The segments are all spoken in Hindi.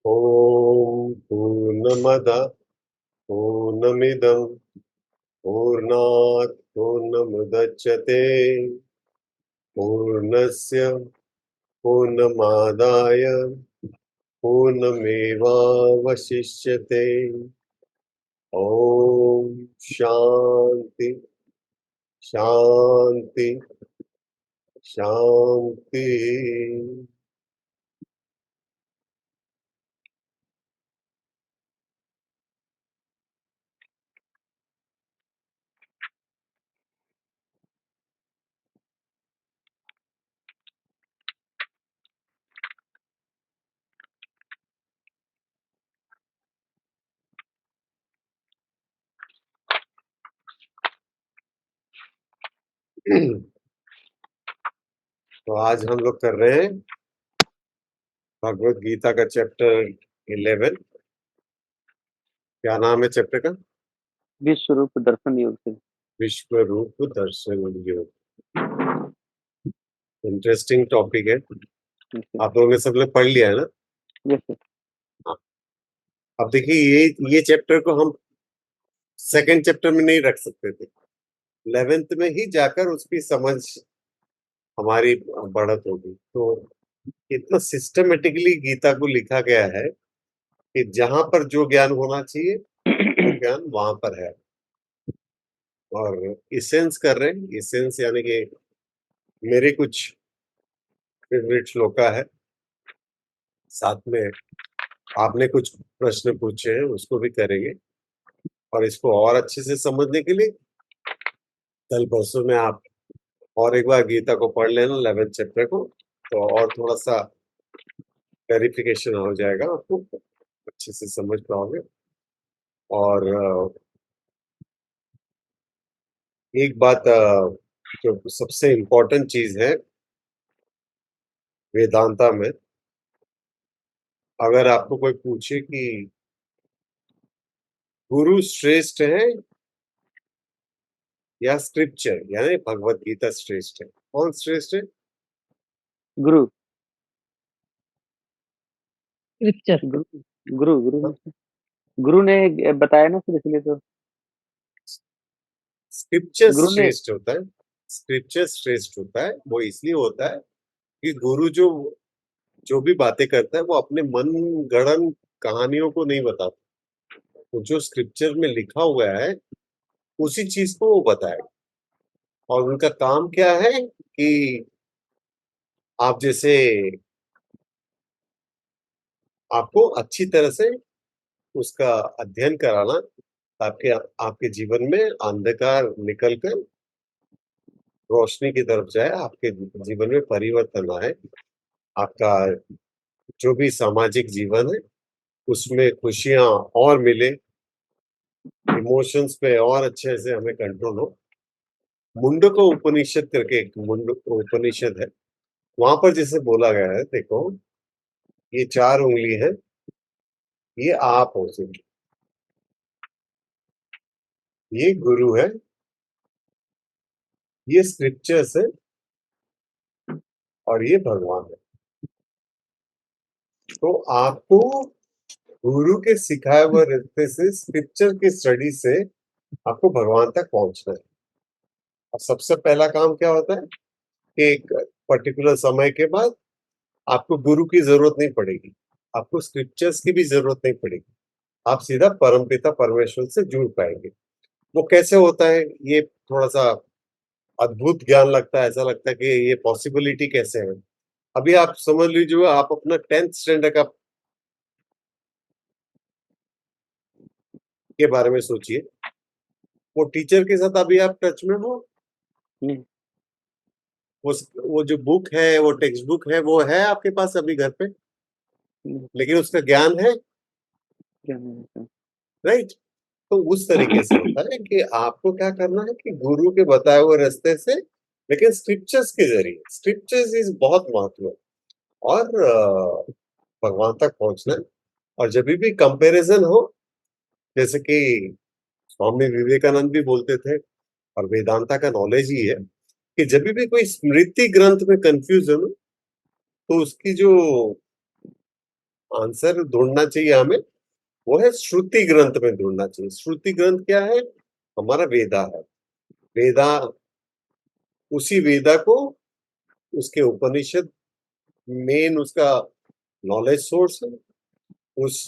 ॐ पूर्णमदः पूर्णमिदं पूर्णात् पूर्णमुदच्यते पूर्णस्य पूर्णमादाय पूर्णमेवावशिष्यते। ॐ शान्ति शान्ति शान्ति। तो आज हम लोग कर रहे हैं भगवत गीता का चैप्टर 11। क्या नाम है चैप्टर का? विश्व रूप दर्शन योग से। विश्व रूप दर्शन योग। इंटरेस्टिंग टॉपिक है। आप लोगों ने सब लोग पढ़ लिया है ना? यस। हाँ। अब देखिए, ये चैप्टर को हम सेकंड चैप्टर में नहीं रख सकते थे। 11th में ही जाकर उसकी समझ हमारी बढ़त होगी। तो इतना सिस्टमेटिकली गीता को लिखा गया है कि जहां पर जो ज्ञान होना चाहिए वो ज्ञान वहां पर है। और इसेंस कर रहे हैं। इसेंस यानी कि मेरे कुछ फेवरेट श्लोका है, साथ में आपने कुछ प्रश्न पूछे हैं उसको भी करेंगे। और इसको और अच्छे से समझने के लिए कल परसों में आप और एक बार गीता को पढ़ लेना, 11th चैप्टर को, तो और थोड़ा सा क्लैरिफिकेशन हो जाएगा, आपको अच्छे से समझ पाओगे। और एक बात जो सबसे इम्पोर्टेंट चीज है वेदांता में, अगर आपको कोई पूछे कि गुरु श्रेष्ठ है या स्क्रिप्चर यानी भगवत गीता श्रेष्ठ है, कौन श्रेष्ठ है? गुरु स्क्रिप्चर। गुरु गुरु गुरु गुरु ने बताया ना, फिर इसलिए तो स्क्रिप्चर गुरु ने। श्रेष्ठ होता है। स्क्रिप्चर श्रेष्ठ होता है वो इसलिए होता है कि गुरु जो जो भी बातें करता है वो अपने मन गढ़ंत कहानियों को नहीं बताता। तो जो स्क्रिप्चर में लिखा हुआ है उसी चीज को वो बताएगा। और उनका काम क्या है कि आप जैसे आपको अच्छी तरह से उसका अध्ययन कराना, ताकि आपके जीवन में अंधकार निकलकर रोशनी की तरफ जाए, आपके जीवन में परिवर्तन आए, आपका जो भी सामाजिक जीवन है उसमें खुशियां और मिले, इमोशंस पे और अच्छे से हमें कंट्रोल हो। मुंडको उपनिषद करके एक मुंडको उपनिषद है, वहां पर जैसे बोला गया है, देखो ये 4 उंगली है, ये आप हो सिर्फ, ये गुरु है, ये स्क्रिप्चर्स है, और ये भगवान है। तो आपको गुरु के सिखाए हुए रास्ते से, स्क्रिप्चर की स्टडी से आपको भगवान तक पहुंचना है। और सबसे पहला काम क्या होता है कि एक पर्टिकुलर समय के बाद आपको गुरु की जरूरत नहीं पड़ेगी, आपको स्क्रिप्चर्स की भी जरूरत नहीं पड़ेगी, आप सीधा परमपिता परमेश्वर से जुड़ पाएंगे। वो कैसे होता है, ये थोड़ा सा अद्भुत ज्ञान लगता है, ऐसा लगता है कि ये पॉसिबिलिटी कैसे है। अभी आप समझ लीजिए, आप अपना 10th स्टैंडर्ड का के बारे में सोचिए, वो टीचर के साथ अभी आप टच में हो? नहीं। वो जो बुक है, वो टेक्स्ट बुक है, वो है आपके पास अभी घर पे, लेकिन उसका ज्ञान है, राइट? तो उस तरीके से होता है कि आपको क्या करना है कि गुरु के बताए हुए रास्ते से, लेकिन स्क्रिप्चर्स के जरिए, स्क्रिप्चर्स इज बहुत महत्व है। और भगवान तक पहुंचना है। और जब भी कंपैरिजन हो, जैसे कि स्वामी विवेकानंद भी बोलते थे, और वेदांता का नॉलेज ही है कि जब भी कोई स्मृति ग्रंथ में कंफ्यूजन हो तो उसकी जो आंसर ढूंढना चाहिए हमें, वो है श्रुति ग्रंथ में ढूंढना चाहिए। श्रुति ग्रंथ क्या है? हमारा वेदा है। वेदा, उसी वेदा को, उसके उपनिषद मेन उसका नॉलेज सोर्स है। उस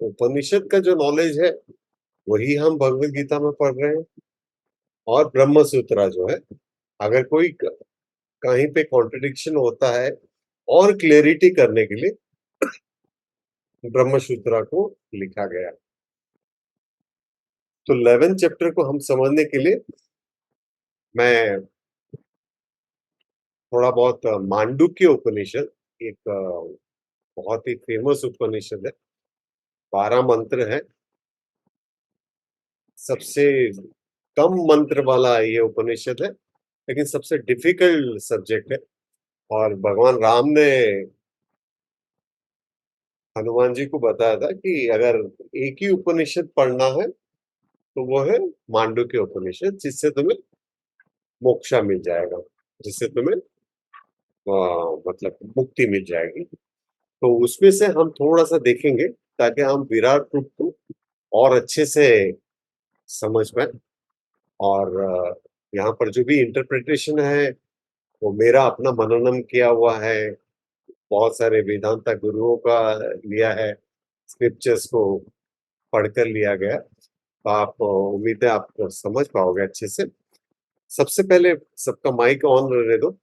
उपनिषद का जो नॉलेज है वही हम भगवत गीता में पढ़ रहे हैं। और ब्रह्म सूत्र जो है, अगर कोई कहीं पे कॉन्ट्रडिक्शन होता है और क्लियरिटी करने के लिए ब्रह्म सूत्र को लिखा गया। तो 11 चैप्टर को हम समझने के लिए मैं थोड़ा बहुत मांडुक्य उपनिषद, एक बहुत ही फेमस उपनिषद है, 12 मंत्र है, सबसे कम मंत्र वाला ये उपनिषद है, लेकिन सबसे डिफिकल्ट सब्जेक्ट है। और भगवान राम ने हनुमान जी को बताया था कि अगर एक ही उपनिषद पढ़ना है तो वो है मांडुक्य उपनिषद, जिससे तुम्हें मोक्षा मिल जाएगा, जिससे तुम्हें मतलब मुक्ति मिल जाएगी। तो उसमें से हम थोड़ा सा देखेंगे ताकि हम विराट रूप को और अच्छे से समझ पाए। और यहाँ पर जो भी इंटरप्रिटेशन है वो मेरा अपना मननम किया हुआ है, बहुत सारे वेदांता गुरुओं का लिया है, स्क्रिप्चर्स को पढ़कर लिया गया। तो आप उम्मीद है आप समझ पाओगे अच्छे से। सबसे पहले सबका माइक ऑन रहने दो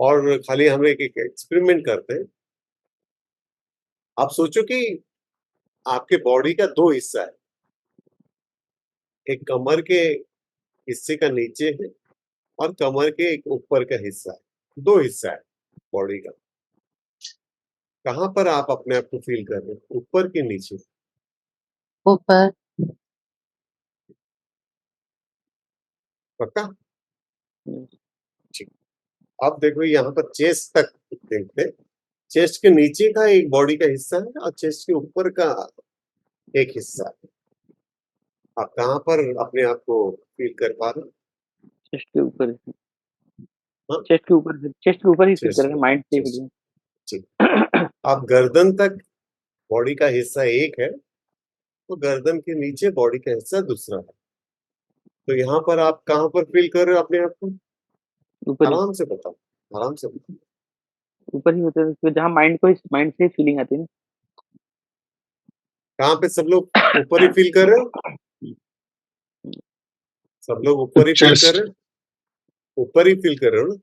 और खाली हम एक एक्सपेरिमेंट करते हैं। आप सोचो कि आपके बॉडी का दो हिस्सा है, एक कमर के हिस्से का नीचे है और कमर के एक ऊपर का हिस्सा है, दो हिस्सा है बॉडी का। कहाँ पर आप अपने आप को फील कर रहे हो, ऊपर के नीचे? ऊपर। पक्का? ठीक। अब देखो यहाँ पर चेस्ट तक देखते हैं। चेस्ट के नीचे का एक बॉडी का हिस्सा है और चेस्ट के ऊपर का एक हिस्सा है। आप कहाँ पर अपने आप को फील कर पा रहे हो? चेस्ट के ऊपर, हाँ, चेस्ट के ऊपर ही फील कर चेस्ट रहे के, हैं, माइंड से चेस्ट। फीलिंग। ठीक। अब गर्दन तक बॉडी का हिस्सा एक है, तो गर्दन के नीचे बॉडी का हिस्सा दूसरा है। तो यहाँ पर आप कहाँ पर फील कर रहे हो अपने आप को? ऊपर ही, आराम से बताओ, आराम से बताओ। ऊपर ही होता है, तो जहाँ माइंड से फीलिंग आती है ना। कहाँ पे सब लोग ऊपर ही फील कर रहे हो? सब लोग ऊपर ही फील कर चेस्ट। रहे हो? ऊपर ही फील कर रहे हो ना?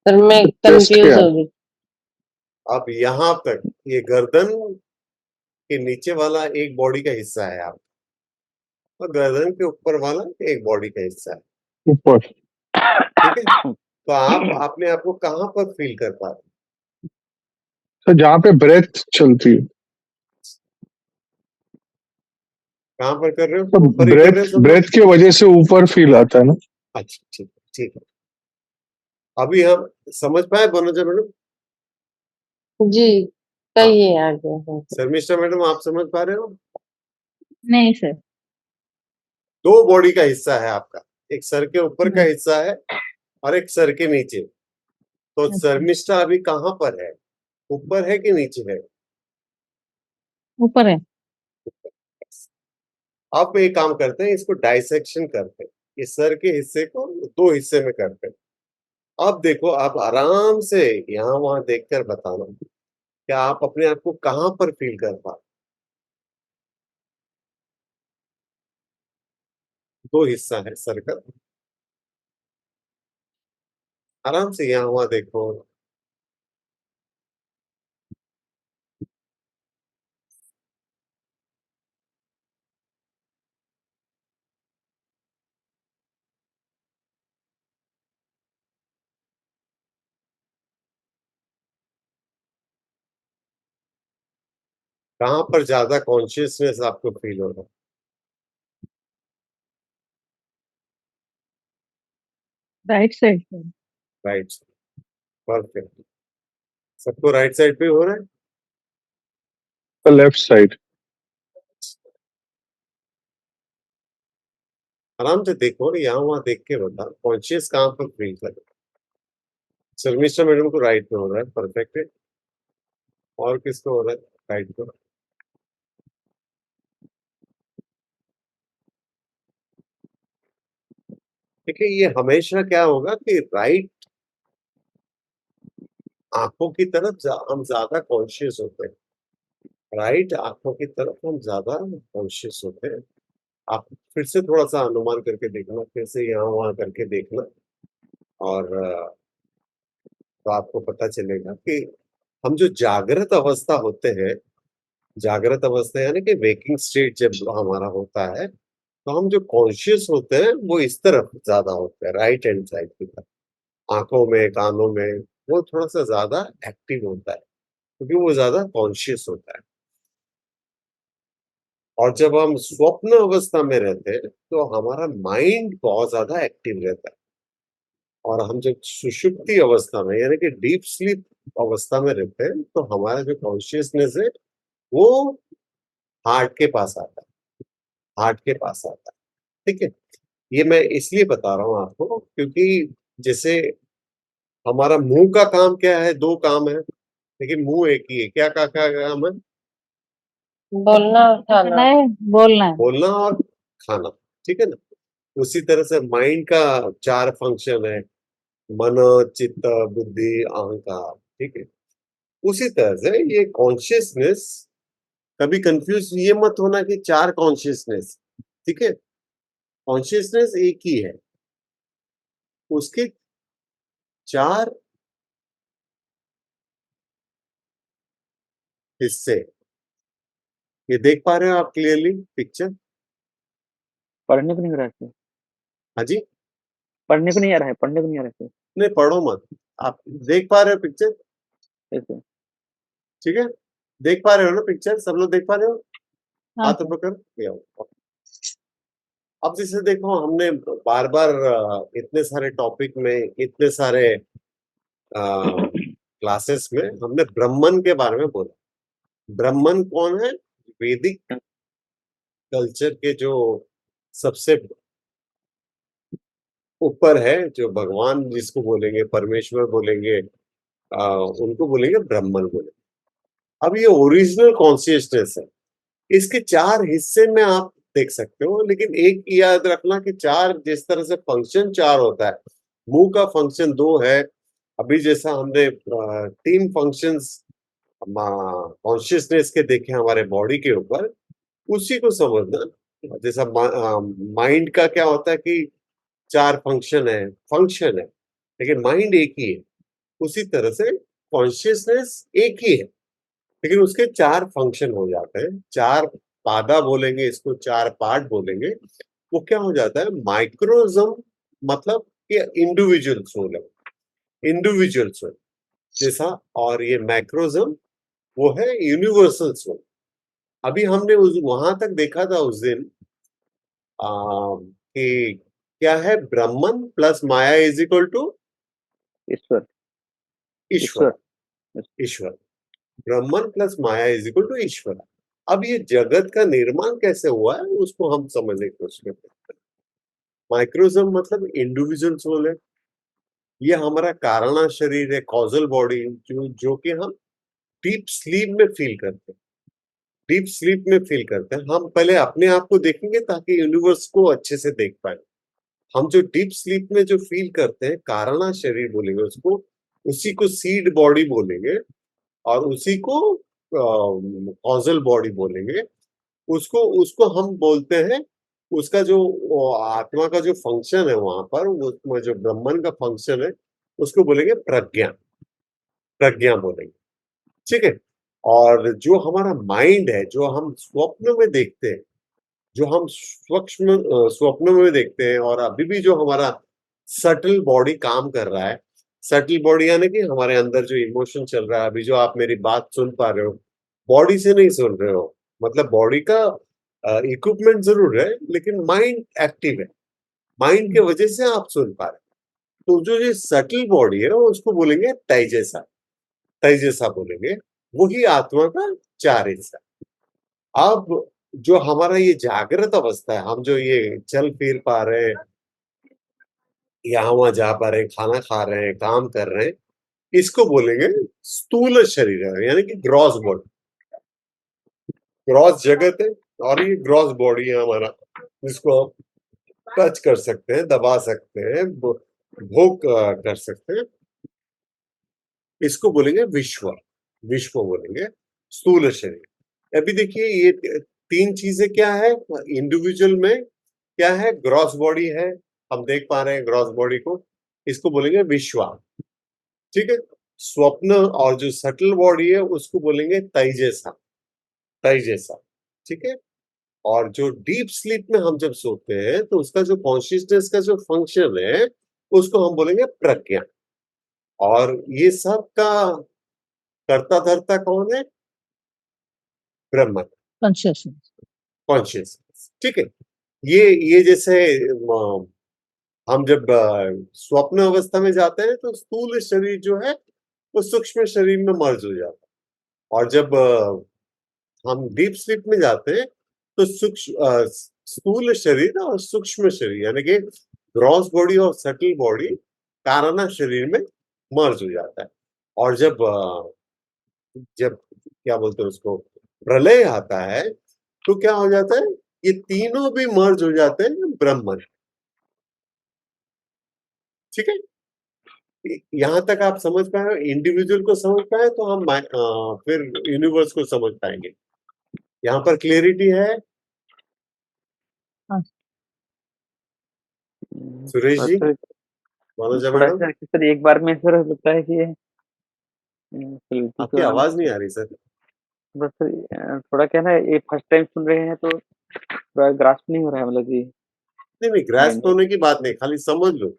सर मैं चेस्ट कंफ्यूज क्या? हो गई। अब यहाँ तक ये गर्दन के नीचे वाला एक बॉडी का हिस्सा है आप, और गर्दन के ऊपर वाला एक बॉडी का हिस्सा है। ऊपर। ठीक है, तो आप अपने आप को कहाँ पर फील कर पा रहे हो? तो जहाँ पे ब्रेथ चलती है, कहाँ पर कर रहे तो हो? ऊपर ही कर रहे ब्रेथ हो सब लोग? ब्रेथ की वजह से ऊपर फील आता है ना। अच्छा, ठीक है, ठीक है। अभी हम समझ पाए बनोजा मैडम? जी हाँ, कहिए आगे। हाँ, शर्मिष्ठा मैडम आप समझ पा रहे हो? नहीं सर। दो बॉडी का हिस्सा है आपका, एक सर के ऊपर का हिस्सा है और एक सर के नीचे। तो अच्छा, शर्मिष्ठा अभी कहाँ पर है, ऊपर है कि नीचे है? ऊपर है। अब एक काम करते हैं, इसको डाइसेक्शन करते हैं, इस सर के हिस्से को दो हिस्से में करते हैं। अब देखो, आप आराम से यहाँ वहां देखकर बताना कि आप अपने आप को कहाँ पर फील कर पा रहे हो। दो हिस्सा है सर का, आराम से यहाँ वहां देखो। कहाँ पर ज्यादा कॉन्शियसनेस आपको फील हो रहा है? राइट साइड पे। Right, perfect. सबको राइट साइड पे हो रहा है? Left side. आराम से देखो, यहाँ वहां देख के बता कॉन्शियस कहाँ पर फील कर रहे हो। शर्मिष्ठा मैडम को राइट में हो रहा है, परफेक्ट है। और किसको हो रहा है राइट में? ठीक है, ये हमेशा क्या होगा कि राइट आंखों की तरफ हम ज्यादा कॉन्शियस होते हैं, राइट आंखों की तरफ हम ज्यादा कॉन्शियस होते हैं। आप फिर से थोड़ा सा अनुमान करके देखना, फिर से यहाँ वहां करके देखना, और तो आपको पता चलेगा कि हम जो जागृत अवस्था होते हैं, जागृत अवस्था यानी कि वेकिंग स्टेट जब हमारा होता है, तो हम जो कॉन्शियस होते हैं वो इस तरफ ज्यादा होते हैं, राइट हैंड साइड की तरफ, आंखों में कानों में वो थोड़ा सा ज्यादा एक्टिव होता है, क्योंकि वो ज्यादा कॉन्शियस होता है। और जब हम स्वप्न अवस्था में रहते हैं तो हमारा माइंड बहुत ज्यादा एक्टिव रहता है, और हम जब सुषुप्ति अवस्था में यानी कि डीप स्लीप अवस्था में रहते हैं तो हमारा जो कॉन्शियसनेस है वो हार्ट के पास आता है, हार्ट के पास आता है। ठीक है, ये मैं इसलिए बता रहा हूँ आपको क्योंकि जैसे हमारा मुंह का काम क्या है, दो काम है, लेकिन मुंह एक ही है। क्या क्या काम है? बोलना और खाना। खाना है, बोलना है। बोलना और खाना। ठीक है ना? उसी तरह से माइंड का चार फंक्शन है, मन, चित्त, बुद्धि, अहंकार। ठीक है, उसी तरह से ये कॉन्शियसनेस, कभी कंफ्यूज ये मत होना कि चार कॉन्शियसनेस। ठीक है, कॉन्शियसनेस एक ही है, उसके चार हिस्से। ये देख पा रहे हो आप क्लियरली पिक्चर? पढ़ने को नहीं हो रहा है, हाँ जी, पढ़ने को नहीं आ रहा है, पढ़ने को नहीं आ रहा है नहीं पढ़ो मत, आप देख पा रहे हो पिक्चर? ऐसे। ठीक है, देख पा रहे हो ना पिक्चर? सब लोग देख पा रहे हो? हाँ हाथ सर। ऊपर कर ले आओ। अब जैसे देखो, हमने बार बार इतने सारे टॉपिक में, इतने सारे क्लासेस में हमने ब्राह्मण के बारे में बोला। ब्राह्मण कौन है? वैदिक कल्चर के जो सबसे ऊपर है, जो भगवान जिसको बोलेंगे, परमेश्वर बोलेंगे, उनको बोलेंगे ब्राह्मण बोलेंगे। अब ये ओरिजिनल कॉन्शियसनेस है, इसके चार हिस्से में आप देख सकते हो, लेकिन एक याद रखना कि चार जिस तरह से फंक्शन चार होता है, मुंह का फंक्शन दो है। अभी जैसा हमने तीन फंक्शंस कॉन्शियसनेस के देखे हमारे बॉडी के ऊपर, उसी को समझना। जैसा माइंड का क्या होता है कि चार फंक्शन है, लेकिन माइंड एक ही है। उसी तरह से कॉन्शियसनेस एक ही है, लेकिन उसके चार फंक्शन हो जाते हैं, चार पादा बोलेंगे इसको, चार पार्ट बोलेंगे। वो क्या हो जाता है? माइक्रोजम, मतलब कि इंडिविजुअल सोल है, इंडिविजुअल सोल जैसा। और ये मैक्रोजम वो है यूनिवर्सल सोल। अभी हमने उस वहां तक देखा था उस दिन कि क्या है, ब्राह्मण प्लस माया इज इक्वल टू ईश्वर। ईश्वर। ईश्वर। ईश्वर, ब्राह्मण प्लस माया इज इक्वल टू ईश्वर। अब ये जगत का निर्माण कैसे हुआ है उसको हम समझने की कोशिश करते हैं। माइक्रोजम मतलब इंडिविजुअल सोल है, ये हमारा कारणा शरीर है, कॉजल बॉडी, जो कि हम डीप स्लीप में फील करते हैं। डीप स्लीप में फील करते हैं। हम पहले अपने आप को देखेंगे ताकि यूनिवर्स को अच्छे से देख पाए। हम जो डीप स्लीप में जो फील करते हैं, कारणा शरीर बोलेंगे उसको, उसी को सीड बॉडी बोलेंगे, और उसी को कॉजल बॉडी बोलेंगे। उसको उसको हम बोलते हैं, उसका जो आत्मा का जो फंक्शन है वहां पर, उसमें जो ब्रह्मन का फंक्शन है उसको बोलेंगे प्रज्ञा, प्रज्ञा बोलेंगे। ठीक है, और जो हमारा माइंड है, जो हम स्वप्न में देखते हैं, जो हम सूक्ष्म स्वप्न में देखते हैं, और अभी भी जो हमारा सटल बॉडी काम कर रहा है, सटल बॉडी यानी कि हमारे अंदर जो इमोशन चल रहा है, अभी जो आप मेरी बात सुन पा रहे हो, बॉडी से नहीं सुन रहे हो, मतलब बॉडी का इक्विपमेंट जरूर है, लेकिन माइंड एक्टिव है, माइंड के वजह से आप सुन पा रहे हो। तो जो ये सटल बॉडी है उसको बोलेंगे तेजसा, तेजसा बोलेंगे। वही आत्मा का चार हिस्सा। अब जो हमारा ये जागृत अवस्था है, हम जो ये चल फिर पा रहे हैं, यहाँ वहां जा पा रहे हैं, खाना खा रहे हैं, काम कर रहे हैं, इसको बोलेंगे स्थूल शरीर, यानी कि ग्रॉस बॉडी। ग्रॉस जगत है और ये ग्रॉस बॉडी है हमारा, जिसको हम टच कर सकते हैं, दबा सकते हैं, भोग कर सकते हैं। इसको बोलेंगे विश्व, विश्व बोलेंगे, स्थूल शरीर। अभी देखिए ये तीन चीजें क्या है इंडिविजुअल में, क्या है, ग्रॉस बॉडी है, हम देख पा रहे हैं ग्रॉस बॉडी को, इसको बोलेंगे विश्वा, ठीक है। स्वप्न और जो सटल बॉडी है उसको बोलेंगे तैजसा, तैजसा, ठीक है। और जो डीप स्लीप में हम जब सोते हैं तो उसका जो कॉन्शियसनेस का जो फंक्शन है उसको हम बोलेंगे प्रज्ञा। और ये सब का करता धरता कौन है? ब्रह्म, कॉन्शियसनेस। कॉन्शियसनेस, ठीक है। ये जैसे हम जब स्वप्न अवस्था में जाते हैं तो स्थूल शरीर जो है वो सूक्ष्म शरीर में मर्ज हो जाता है, और जब हम डीप स्लीप में जाते हैं तो स्थूल शरीर और सूक्ष्म शरीर यानी कि ग्रॉस बॉडी और सटल बॉडी कारणा शरीर में मर्ज हो जाता है। और जब जब क्या बोलते हैं उसको, प्रलय आता है तो क्या हो जाता है, ये तीनों भी मर्ज हो जाते हैं ब्रह्म, ठीक है। यहां तक आप समझ पाए, इंडिविजुअल को समझ पाए तो हम फिर यूनिवर्स को समझ पाएंगे। यहाँ पर क्लियरिटी है सुरेश जी, सर मनोजा थोड़ा मैडम? सा सर एक बार में सर लगता है कि ये आपकी आवाज नहीं आ रही सर। बस थोड़ा क्या है ना, ये फर्स्ट टाइम सुन रहे हैं तो थोड़ा ग्रास्प नहीं हो रहा है, मतलब कि नहीं, ग्रास्प होने की बात नहीं, खाली समझ लो।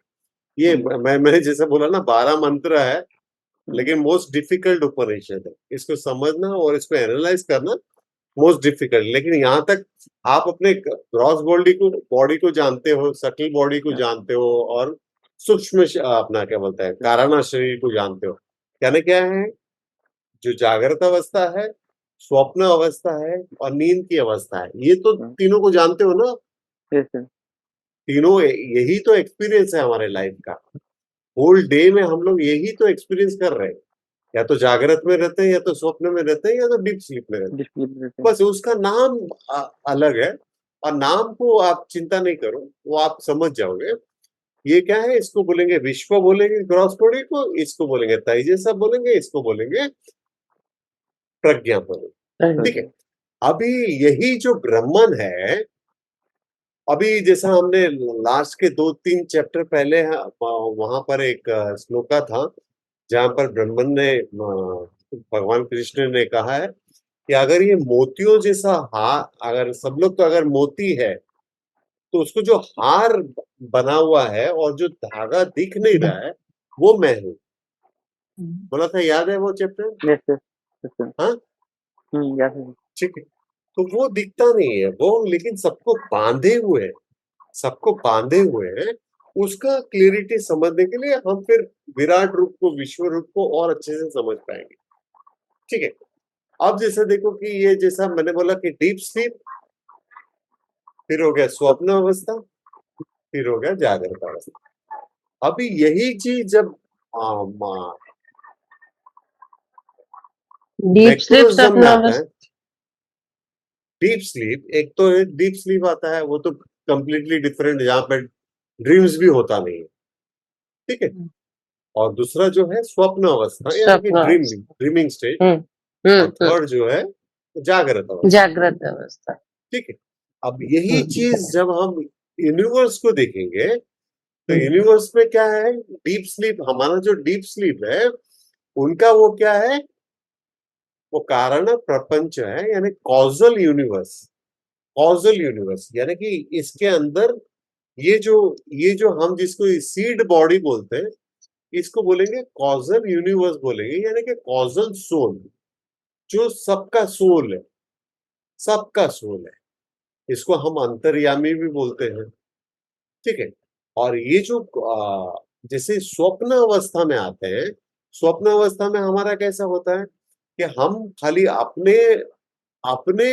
ये मैंने जैसे बोला ना 12 मंत्र है, लेकिन मोस्ट डिफिकल्ट उपनिषद है। इसको समझना और इसको एनालाइज करना मोस्ट डिफिकल्ट। लेकिन यहाँ तक आप अपने ग्रॉस बॉडी को जानते हो, सटल बॉडी को जानते हो, और सूक्ष्म अपना क्या बोलता है कारणा शरीर को जानते हो। कहने क्या है, जो जागृत अवस्था है, स्वप्न अवस्था है और नींद की अवस्था है, ये तो तीनों को जानते हो ना। Yes sir. तीनों यही तो एक्सपीरियंस है हमारे लाइफ का। होल डे में हम लोग यही तो एक्सपीरियंस कर रहे हैं, या तो जागृत में रहते हैं, या तो स्वप्न में रहते हैं, या तो डीप स्लीप में रहते हैं। बस उसका नाम अलग है, और नाम को आप चिंता नहीं करो, वो आप समझ जाओगे। ये क्या है, इसको बोलेंगे विश्व बोलेंगे ग्रॉस बॉडी को, इसको बोलेंगे तैजसा बोलेंगे, इसको बोलेंगे प्रज्ञा बोलेंगे, ठीक है। अभी यही जो ब्रह्मन है, अभी जैसा हमने लास्ट के 2-3 चैप्टर पहले वहां पर एक श्लोका था जहां पर ब्रह्मन ने भगवान कृष्ण ने कहा है कि अगर ये मोतियों जैसा हार, अगर सब लोग तो अगर मोती है तो उसको जो हार बना हुआ है और जो धागा दिख नहीं रहा है वो मैं हूँ। बोला था, याद है वो चैप्टर? Yes sir. हाँ, याद है। ठीक है। तो वो दिखता नहीं है वो, लेकिन सबको बांधे हुए है, सबको बांधे हुए हैं। उसका क्लियरिटी समझने के लिए हम फिर विराट रूप को, विश्व रूप को और अच्छे से समझ पाएंगे, ठीक है। अब जैसे देखो कि ये जैसा मैंने बोला कि डीप स्लीप, फिर हो गया स्वप्न अवस्था, फिर हो गया जागृत अवस्था। अभी यही चीज जब डीप स्लीप मैक्रोजम में स्वप्न आता है, अवस्था। डीप स्लीप एक तो डीप स्लीप आता है, वो तो कंप्लीटली डिफरेंट, जहां पर ड्रीम्स भी होता नहीं है, ठीक है। और दूसरा जो है स्वप्न अवस्था, यानी कि स्वप्न ड्रीमिंग स्टेज। और थर्ड जो है जागृत अवस्था, जागृत अवस्था। ठीक है। अब यही चीज जब हम यूनिवर्स को देखेंगे तो यूनिवर्स में क्या है, डीप स्लीप, हमारा जो डीप स्लीप है उनका वो क्या है, वो कारण प्रपंच है, यानी कॉजल यूनिवर्स। कॉजल यूनिवर्स यानी कि इसके अंदर ये जो हम जिसको सीड बॉडी बोलते हैं, इसको बोलेंगे कॉजल यूनिवर्स बोलेंगे, यानी कि कॉजल सोल, जो सबका सोल है, सबका सोल है। इसको हम अंतर्यामी भी बोलते हैं, ठीक है। और ये जो जैसे स्वप्न अवस्था में आते हैं, स्वप्न अवस्था में हमारा कैसा होता है कि हम खाली अपने अपने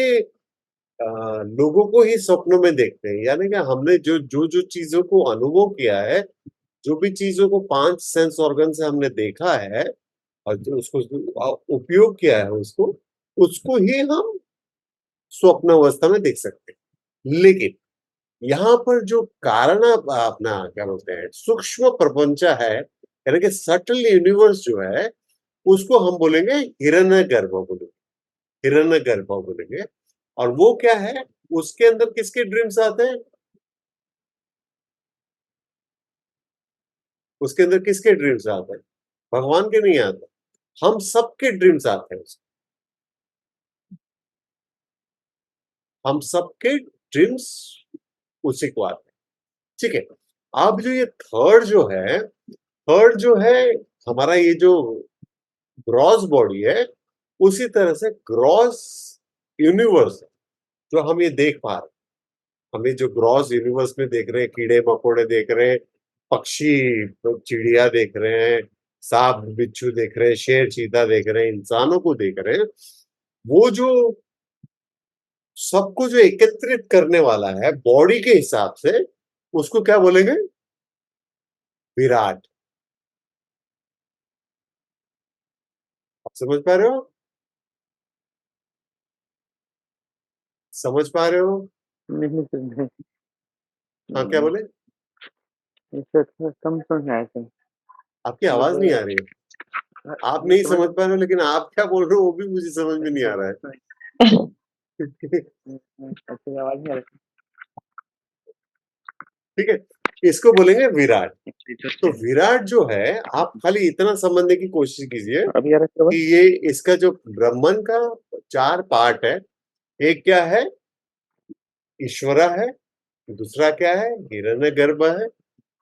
लोगों को ही स्वप्नों में देखते हैं, यानी कि हमने जो जो जो चीजों को अनुभव किया है, जो भी चीजों को 5 सेंस ऑर्गन से हमने देखा है, और जो उसको उपयोग किया है उसको उसको ही हम स्वप्न अवस्था में देख सकते हैं। लेकिन यहाँ पर जो कारण अपना क्या बोलते हैं सूक्ष्म प्रपंच है, यानी कि सटल यूनिवर्स जो है उसको हम बोलेंगे हिरण्य गर्भ बोलेंगे, हिरण्य गर्भ बोलेंगे। और वो क्या है, उसके अंदर किसके ड्रीम्स आते हैं, उसके अंदर किसके ड्रीम्स आते हैं, भगवान के नहीं आते, हम सबके ड्रीम्स आते हैं, हम सबके ड्रीम्स उसी को आते हैं। ठीक है, अब जो ये थर्ड जो है हमारा ये जो ग्रॉस बॉडी है, उसी तरह से ग्रॉस यूनिवर्स जो हम ये देख पा रहे हैं, हमें जो ग्रॉस यूनिवर्स में देख रहे हैं, कीड़े मकोड़े देख रहे हैं, पक्षी चिड़िया देख रहे हैं, सांप बिच्छू देख रहे हैं, शेर चीता देख रहे हैं, इंसानों को देख रहे हैं, वो जो सबको जो एकत्रित करने वाला है बॉडी के हिसाब से, उसको क्या बोलेंगे, विराट। आप समझ पा रहे हो, समझ पा रहे हो? नहीं सर, नहीं। हाँ, क्या बोले? सर थोड़ा कम समझ में आया सर। आपकी आवाज नहीं आ रही है, आप नहीं समझ पा रहे हो, लेकिन आप क्या बोल रहे हो वो भी मुझे समझ में नहीं आ रहा है। अच्छा, आवाज नहीं आ रही। ठीक है, इसको बोलेंगे विराट। तो तो विराट जो है, आप खाली इतना समझने की कोशिश कीजिए अभी आ रहा है कि ये इसका जो ब्रह्मन का 4 पार्ट है, एक क्या है, ईश्वरा है, दूसरा क्या है, हिरण्यगर्भ है,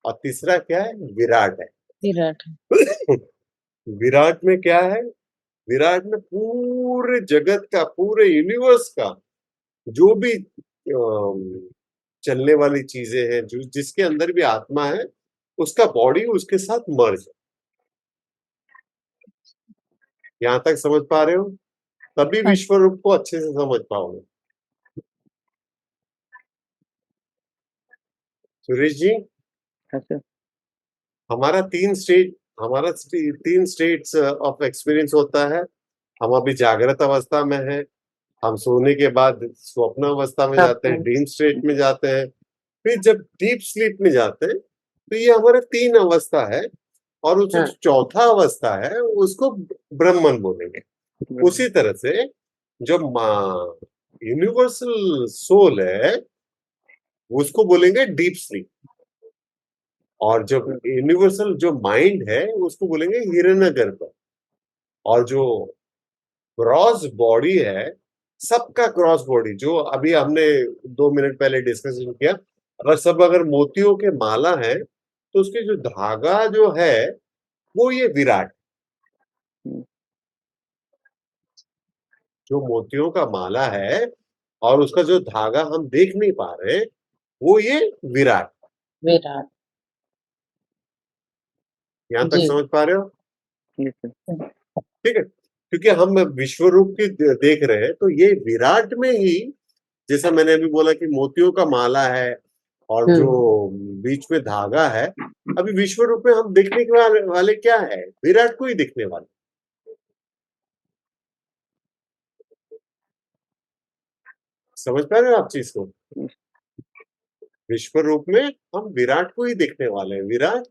और तीसरा क्या है, विराट है। विराट। विराट में क्या है, विराट में पूरे जगत का, पूरे यूनिवर्स का जो भी चलने वाली चीजें हैं, जो जिसके अंदर भी आत्मा है, उसका बॉडी उसके साथ मर्ज है। यहां तक समझ पा रहे हो? तभी हाँ। विश्व रूप को अच्छे से समझ पाओगे। सुरेश जी, अच्छा हमारा 3 स्टेट्स ऑफ एक्सपीरियंस होता है। हम अभी जागृत अवस्था में हैं, हम सोने के बाद स्वप्न अवस्था में जाते हैं, ड्रीम स्टेट में जाते हैं, फिर जब डीप स्लीप में जाते हैं, तो ये हमारे 3 अवस्था है। और जो चौथा अवस्था है उसको ब्रह्मन बोलेंगे। उसी तरह से जो यूनिवर्सल सोल है उसको बोलेंगे डीप स्लीप, और जब यूनिवर्सल जो माइंड है उसको बोलेंगे हिरण्यगर्भ। और जो क्रॉस बॉडी है, सबका क्रॉस बॉडी जो अभी हमने 2 मिनट पहले डिस्कशन किया, अगर मोतियों के माला है तो उसके जो धागा जो है वो ये विराट, जो मोतियों का माला है और उसका जो धागा हम देख नहीं पा रहे, वो ये विराट। विराट। यहां तक जी। समझ पा रहे हो? ठीक है। ठीक है, क्योंकि हम विश्व रूप की देख रहे हैं, तो ये विराट में ही, जैसा मैंने अभी बोला कि मोतियों का माला है और जो बीच में धागा है, अभी विश्व रूप में हम देखने के वाले क्या है, विराट को ही दिखने वाले। समझ पा रहे हो आप चीज को? विश्व रूप में हम विराट को ही देखने वाले हैं, विराट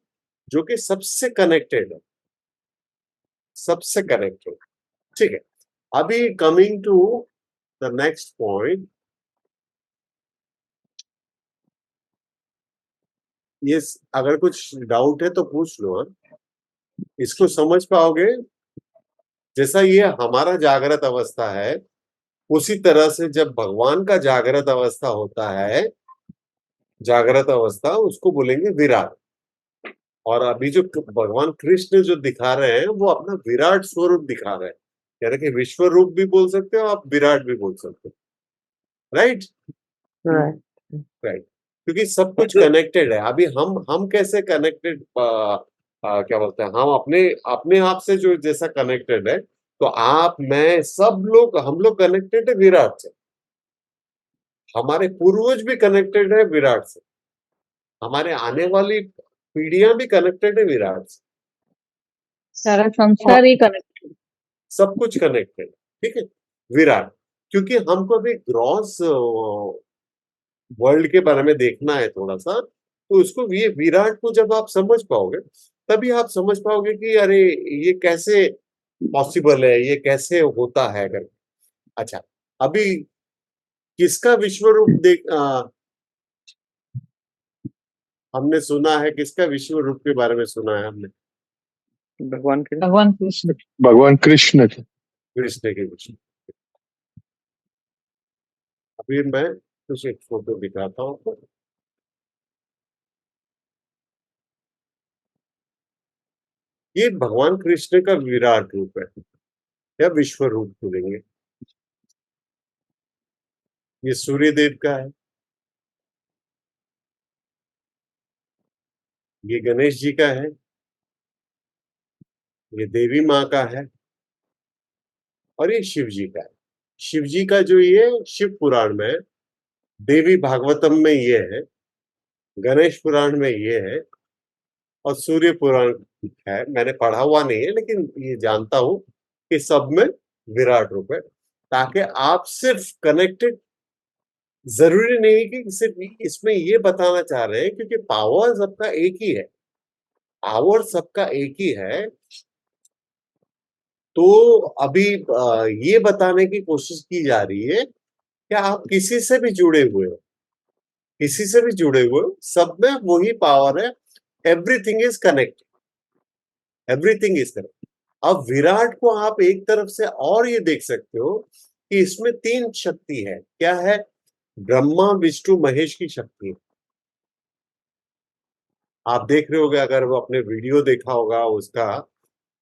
जो कि सबसे कनेक्टेड है, सबसे कनेक्टेड। ठीक है, अभी coming to the next point. ये अगर कुछ डाउट है तो पूछ लो। इसको समझ पाओगे, जैसा ये हमारा जागृत अवस्था है, उसी तरह से जब भगवान का जागृत अवस्था होता है, जागृत अवस्था उसको बोलेंगे विराट। और अभी जो भगवान कृष्ण जो दिखा रहे हैं वो अपना विराट स्वरूप दिखा रहे हैं, यानी कि विश्व रूप भी बोल सकते हो आप, विराट भी बोल सकते हो। राइट राइट, क्योंकि सब कुछ कनेक्टेड है। अभी हम कैसे कनेक्टेड, क्या बोलते हैं, हम अपने अपने आप से जो जैसा कनेक्टेड है, तो आप मैं सब लोग, हम लोग कनेक्टेड है विराट से। हमारे पूर्वज भी कनेक्टेड है विराट से, हमारे आने वाली पीढ़ियां भी कनेक्टेड है विराट से। सारा संसार ही कनेक्टेड। सब कुछ कनेक्टेड, ठीक है। विराट, क्योंकि हमको अभी ग्रॉस वर्ल्ड के बारे में देखना है थोड़ा सा, तो उसको ये विराट को जब आप समझ पाओगे तभी आप समझ पाओगे कि अरे ये कैसे पॉसिबल है, ये कैसे होता है अगर। अच्छा, अभी किसका विश्व रूप हमने सुना है, किसका विश्व रूप के बारे में सुना है हमने? भगवान के भगवान कृष्ण। भगवान कृष्ण के। कृष्ण के विश्व। अभी मैं कुछ एक फोटो दिखाता हूँ आपको। ये भगवान कृष्ण का विराट रूप है या विश्व रूप बोलेंगे। ये सूर्य देव का है, ये गणेश जी का है, ये देवी माँ का है और ये शिव जी का है। शिव जी का जो ये शिव पुराण में है, देवी भागवतम में ये है, गणेश पुराण में ये है और सूर्य पुराण है। मैंने पढ़ा हुआ नहीं है लेकिन ये जानता हूं कि सब में विराट रूप है, ताकि आप सिर्फ कनेक्टेड, जरूरी नहीं कि सिर्फ इसमें ये बताना चाह रहे हैं क्योंकि पावर सबका एक ही है, पावर सबका एक ही है। तो अभी ये बताने की कोशिश की जा रही है कि आप किसी से भी जुड़े हुए हो, किसी से भी जुड़े हुए हो, सब में वही पावर है। Everything is connect, everything is connect. अब विराट को आप एक तरफ से और ये देख सकते हो कि इसमें 3 शक्ति है। क्या है? ब्रह्मा विष्णु महेश की शक्ति है। आप देख रहे होगे, अगर वो अपने वीडियो देखा होगा उसका,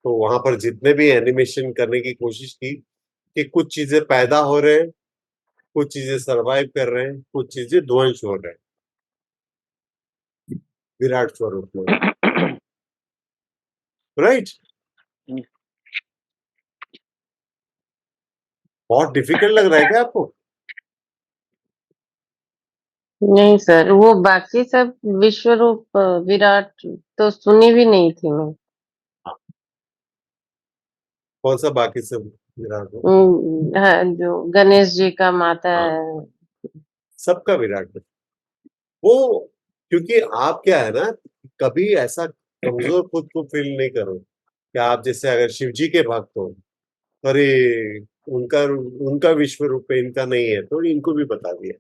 तो वहां पर जितने भी एनिमेशन करने की कोशिश की कि कुछ चीजें पैदा हो रहे हैं, कुछ चीजें सरवाइव कर रहे हैं, कुछ चीजें ध्वंस हो रहे हैं विराट स्वरूप में, राइट। बहुत डिफिकल्ट लग रहा है क्या आपको? नहीं सर, वो बाकी सब विश्व रूप विराट तो सुनी भी नहीं थी मैं। कौन सा बाकी सब विराट हो? हाँ, जो गणेश जी का माता हाँ, है। सबका विराट है वो। क्योंकि आप क्या है ना, कभी ऐसा कमजोर खुद को फील नहीं करो कि आप जैसे अगर शिव जी के भक्त हो, अरे उनका उनका विश्व रूप है, इनका नहीं है, तो इनको भी बता दिया।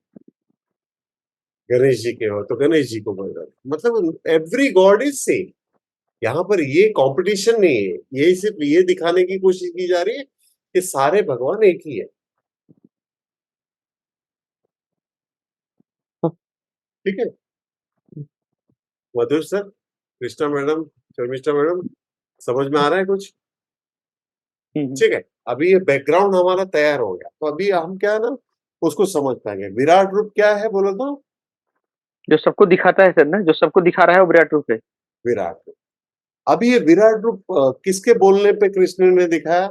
गणेश जी के हो तो गणेश जी को बोल रहा, मतलब एवरी गॉड इज सेम। यहाँ पर ये कंपटीशन नहीं है, ये सिर्फ ये दिखाने की कोशिश की जा रही है कि सारे भगवान एक ही है। ठीक है Madhur sir, Krishna madam, Sharmishtha madam, समझ में आ रहा है कुछ? ठीक है, अभी ये बैकग्राउंड हमारा तैयार हो गया, तो अभी हम क्या है ना उसको समझ पाएंगे। विराट रूप क्या है बोलो तो? जो सबको दिखाता है सर ना, जो सबको दिखा रहा है वो विराट रूप है। विराट रूप। अभी ये विराट रूप किसके बोलने पे कृष्ण ने दिखाया?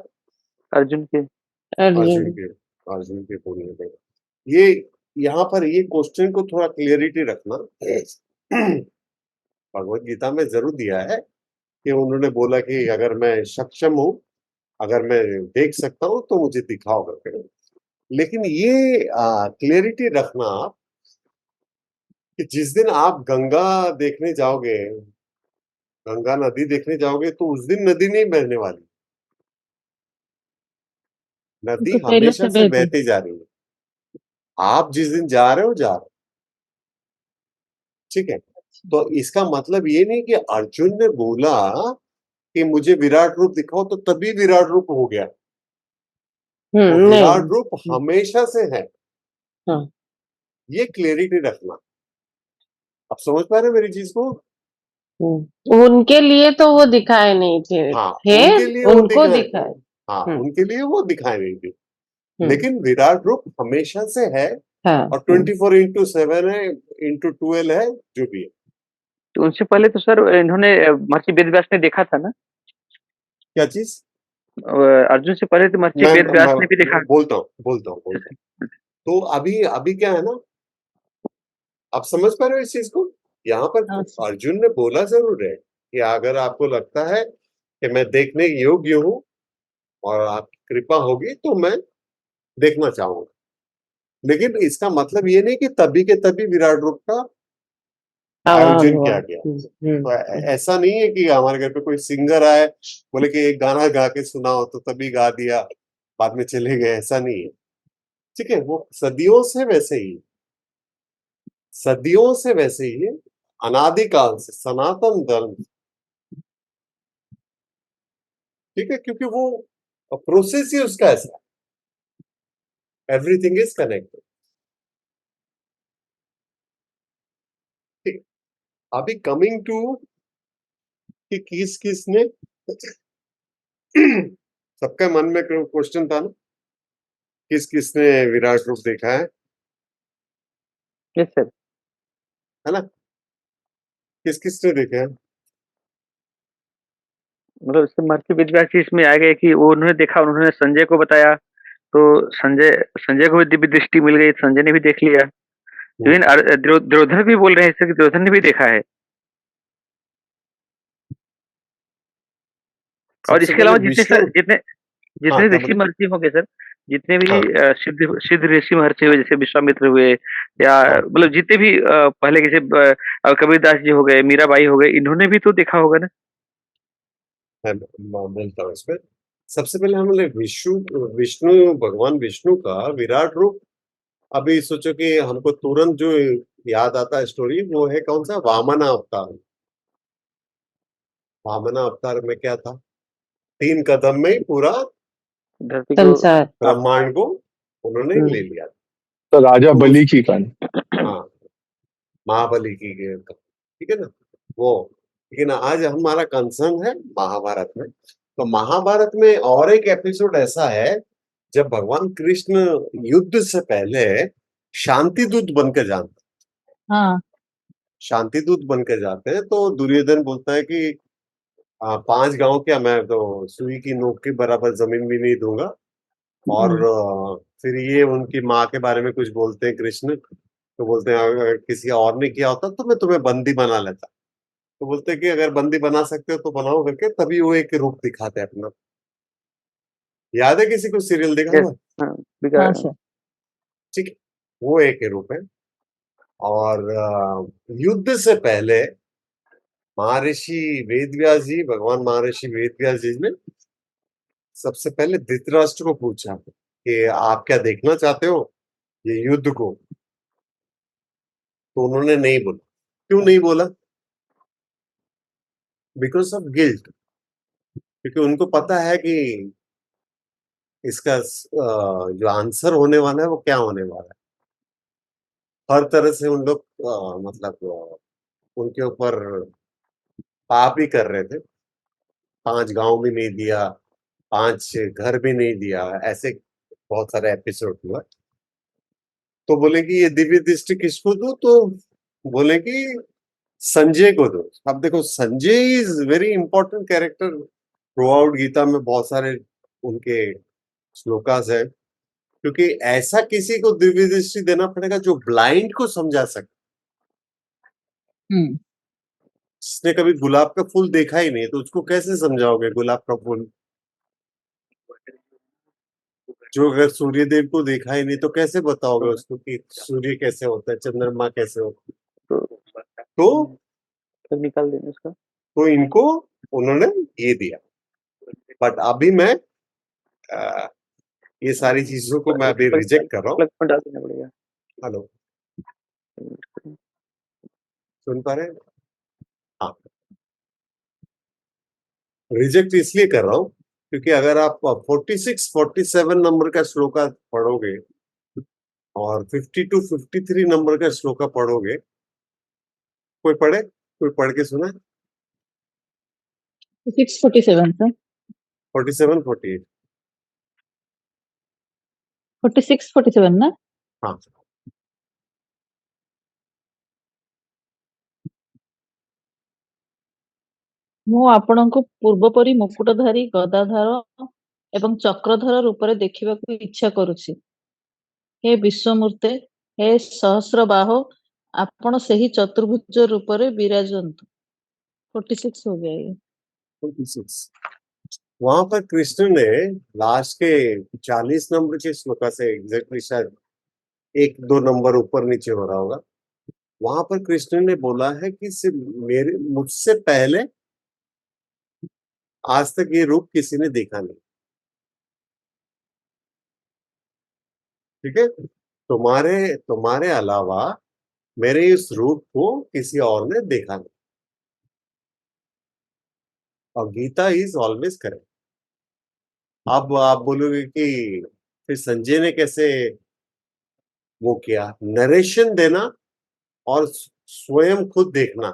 अर्जुन के। अर्जुन अर्जुन। के, अर्जुन के बोलने पे। ये यहाँ पर ये क्वेश्चन को थोड़ा क्लियरिटी रखना। भगवत गीता में जरूर दिया है कि उन्होंने बोला कि अगर मैं सक्षम हूं, अगर मैं देख सकता हूं तो मुझे दिखाओ करके। लेकिन ये क्लियरिटी रखना आप कि जिस दिन आप गंगा देखने जाओगे, गंगा नदी देखने जाओगे, तो उस दिन नदी नहीं बहने वाली, नदी तो पहले हमेशा से से बहते। बहती जा रही है। आप जिस दिन जा रहे हो जा रहे हो, ठीक है। तो इसका मतलब ये नहीं कि अर्जुन ने बोला कि मुझे विराट रूप दिखाओ तो तभी विराट रूप हो गया। वो विराट नहीं। रूप हमेशा से है, हाँ। ये क्लियरिटी रखना। आप समझ पा रहे हो मेरी चीज को? उनके लिए तो वो दिखाए नहीं थे। हाँ, थे, उनके लिए वो उनको दिखाए, दिखाए। हाँ उनके लिए वो दिखाई नहीं दी। हम्म। लेकिन विराट रूप हमेशा से है हाँ। और 24/7 है, इंटू 12 है, जो भी है। तो उनसे पहले तो सर इन्होंने महर्षि वेद व्यास ने देखा था ना। क्या चीज? अर्जुन से पहले तो महर्षि वेद मैं व्यास ने भी देखा। बोलता हूँ। तो अभी अभी क्या है ना, आप समझ पा रहे हो इस चीज को? यहाँ पर हाँ सर। अर्जुन ने बोला जरूर है कि अगर आपको लगता है कि कि मैं देखने योग्य हूँ और आपकी कृपा होगी तो मैं देखना चाहूंगा। लेकिन इसका मतलब ये नहीं कि तभी के तभी विराट रूप का आवाज आयोजन हुआ। किया गया। तो ऐसा नहीं है कि हमारे घर पे कोई सिंगर आए, बोले कि एक गाना गा के सुनाओ, तो तभी गा दिया, बाद में चले गए, ऐसा नहीं है। ठीक है, वो सदियों से वैसे ही, सदियों से वैसे ही है, अनादिकाल से सनातन धर्म। ठीक है, क्योंकि वो प्रोसेस ही उसका ऐसा है, एवरीथिंग इज कनेक्टेड। ठीक, अभी कमिंग टू कि किस किसने सबके मन में क्वेश्चन था ना, किस किसने विराट रूप देखा यस सर। है ना? किस किसने देखा है? मतलब इससे महर्षि वेदव्यास जी इसमें आ गए कि वो उन्होंने देखा, उन्होंने संजय को बताया, तो संजय संजय को भी दिव्य दृष्टि मिल गई, संजय ने भी देख लिया। इवन दुर्योधन भी बोल रहे हैं इससे कि दुर्योधन ने भी देखा है। और सबसे इसके पहले अलावा जितने विष्णु। जितने हाँ, जितने क्या ऋषि बोले? महर्षि होंगे सर, जितने भी हाँ, सिद्ध सिद्ध ऋषि महर्षि हुए, जैसे विश्वामित्र हुए, या हाँ, मतलब जितने भी पहले जैसे कबीरदास जी हो गए, मीराबाई हो गए, इन्होंने भी तो देखा होगा ना। मैं बोलता हूँ इसमें। सबसे पहले हम लोग विष्णु विष्णु भगवान विष्णु का विराट रूप, अभी सोचो कि हमको तुरंत जो याद आता है स्टोरी, वो है कौन सा? वामना अवतार। वामना अवतार में क्या था? 3 कदम में ही पूरा धरती को संसार। ब्रह्मांड को उन्होंने ले लिया। तो राजा तो बलि की कहानी। हाँ, महाबली की ठीक है ना वो। लेकिन आज हमारा कंसर्न है महाभारत में। तो महाभारत में और एक एपिसोड ऐसा है जब भगवान कृष्ण युद्ध से पहले शांति दूत बनकर जाते हाँ शांति दूत बनकर जाते हैं, तो दुर्योधन बोलता है कि 5 गांव क्या, मैं तो सुई की नोक के बराबर जमीन भी नहीं दूंगा। और फिर ये उनकी माँ के बारे में कुछ बोलते हैं कृष्ण, तो बोलते हैं अगर किसी और ने किया होता तो मैं तुम्हें बंदी बना लेता। तो बोलते हैं कि अगर बंदी बना सकते हो तो बनाओ करके, तभी वो एक रूप दिखाते हैं अपना। याद है किसी को सीरियल देखा यस। हुआ? हाँ, हाँ सर। ठीक है, वो एक रूप है। और युद्ध से पहले महर्षि वेदव्यास जी, भगवान महर्षि वेदव्यास जी ने सबसे पहले धृतराष्ट्र को पूछा कि आप क्या देखना चाहते हो ये युद्ध को? तो उन्होंने नहीं बोला। क्यों नहीं बोला? Because of guilt. क्योंकि उनको पता है कि इसका जो आंसर होने वाला है वो क्या होने वाला है। हर तरह से उन लोग मतलब उनके ऊपर पाप ही कर रहे थे। 5 गांव भी नहीं दिया, 5 घर भी नहीं दिया, ऐसे बहुत सारे एपिसोड हुआ। तो बोले कि ये दिव्य दृष्टि किसको दो? तो बोले कि संजय को दो। अब देखो, Sanjay is very important character throughout Gita में। बहुत सारे उनके श्लोकास है, क्योंकि ऐसा किसी को दिव्य दृष्टि देना पड़ेगा जो ब्लाइंड को समझा सके। हम्म। जिसने कभी गुलाब का फूल देखा ही नहीं, तो उसको कैसे समझाओगे गुलाब का फूल? जो अगर सूर्य देव को देखा ही नहीं, तो कैसे बताओगे उसको कि सूर्य कैसे होता है, चंद्रमा कैसे होता तो है? तो फिर निकाल देंगे उसका। तो इनको उन्होंने ये दिया। बट अभी मैं ये सारी चीजों को मैं अभी रिजेक्ट कर रहा हूँ। प्लग में डाल देना पड़ेगा। हेलो, सुन पा रहे हैं? हाँ, रिजेक्ट इसलिए कर रहा हूँ क्योंकि अगर आप 46 47 नंबर का श्लोका पढ़ोगे और 52 53 नंबर का श्लोका पढ़ोगे, कोई पढ़ के सुना? 647 सर। 47 48? 46 47 ना। हाँ, ମୁଁ ଆପଣଙ୍କୁ ପୂର୍ବପରି ମୁକୁଟଧାରୀ ଗଦାଧର ଏବଂ ଚକ୍ରଧର ରୂପରେ ଦେଖିବାକୁ ଇଚ୍ଛା କରୁଛି। हे विश्वमूर्ते, हे सहस्र बाहो, ଆପଣ ସେହି ଚତୁର୍ଭୁଜ ରୂପରେ ବିରାଜନ୍ତୁ। 46 हो गया ये। 26 वहां पर कृष्ण ने लास्ट के 40 नंबर के श्लोका से एग्जैक्टली शायद 1-2 नंबर ऊपर नीचे हो रहा होगा, वहां पर कृष्ण ने बोला है कि सिर्फ मेरे मुझसे पहले आज तक ये रूप किसी ने देखा नहीं। ठीक है, तुम्हारे तुम्हारे अलावा मेरे इस रूप को किसी और ने देखा नहीं। और गीता इज ऑलवेज करेक्ट। अब आप बोलोगे कि फिर संजय ने कैसे वो किया, नरेशन देना और स्वयं खुद देखना,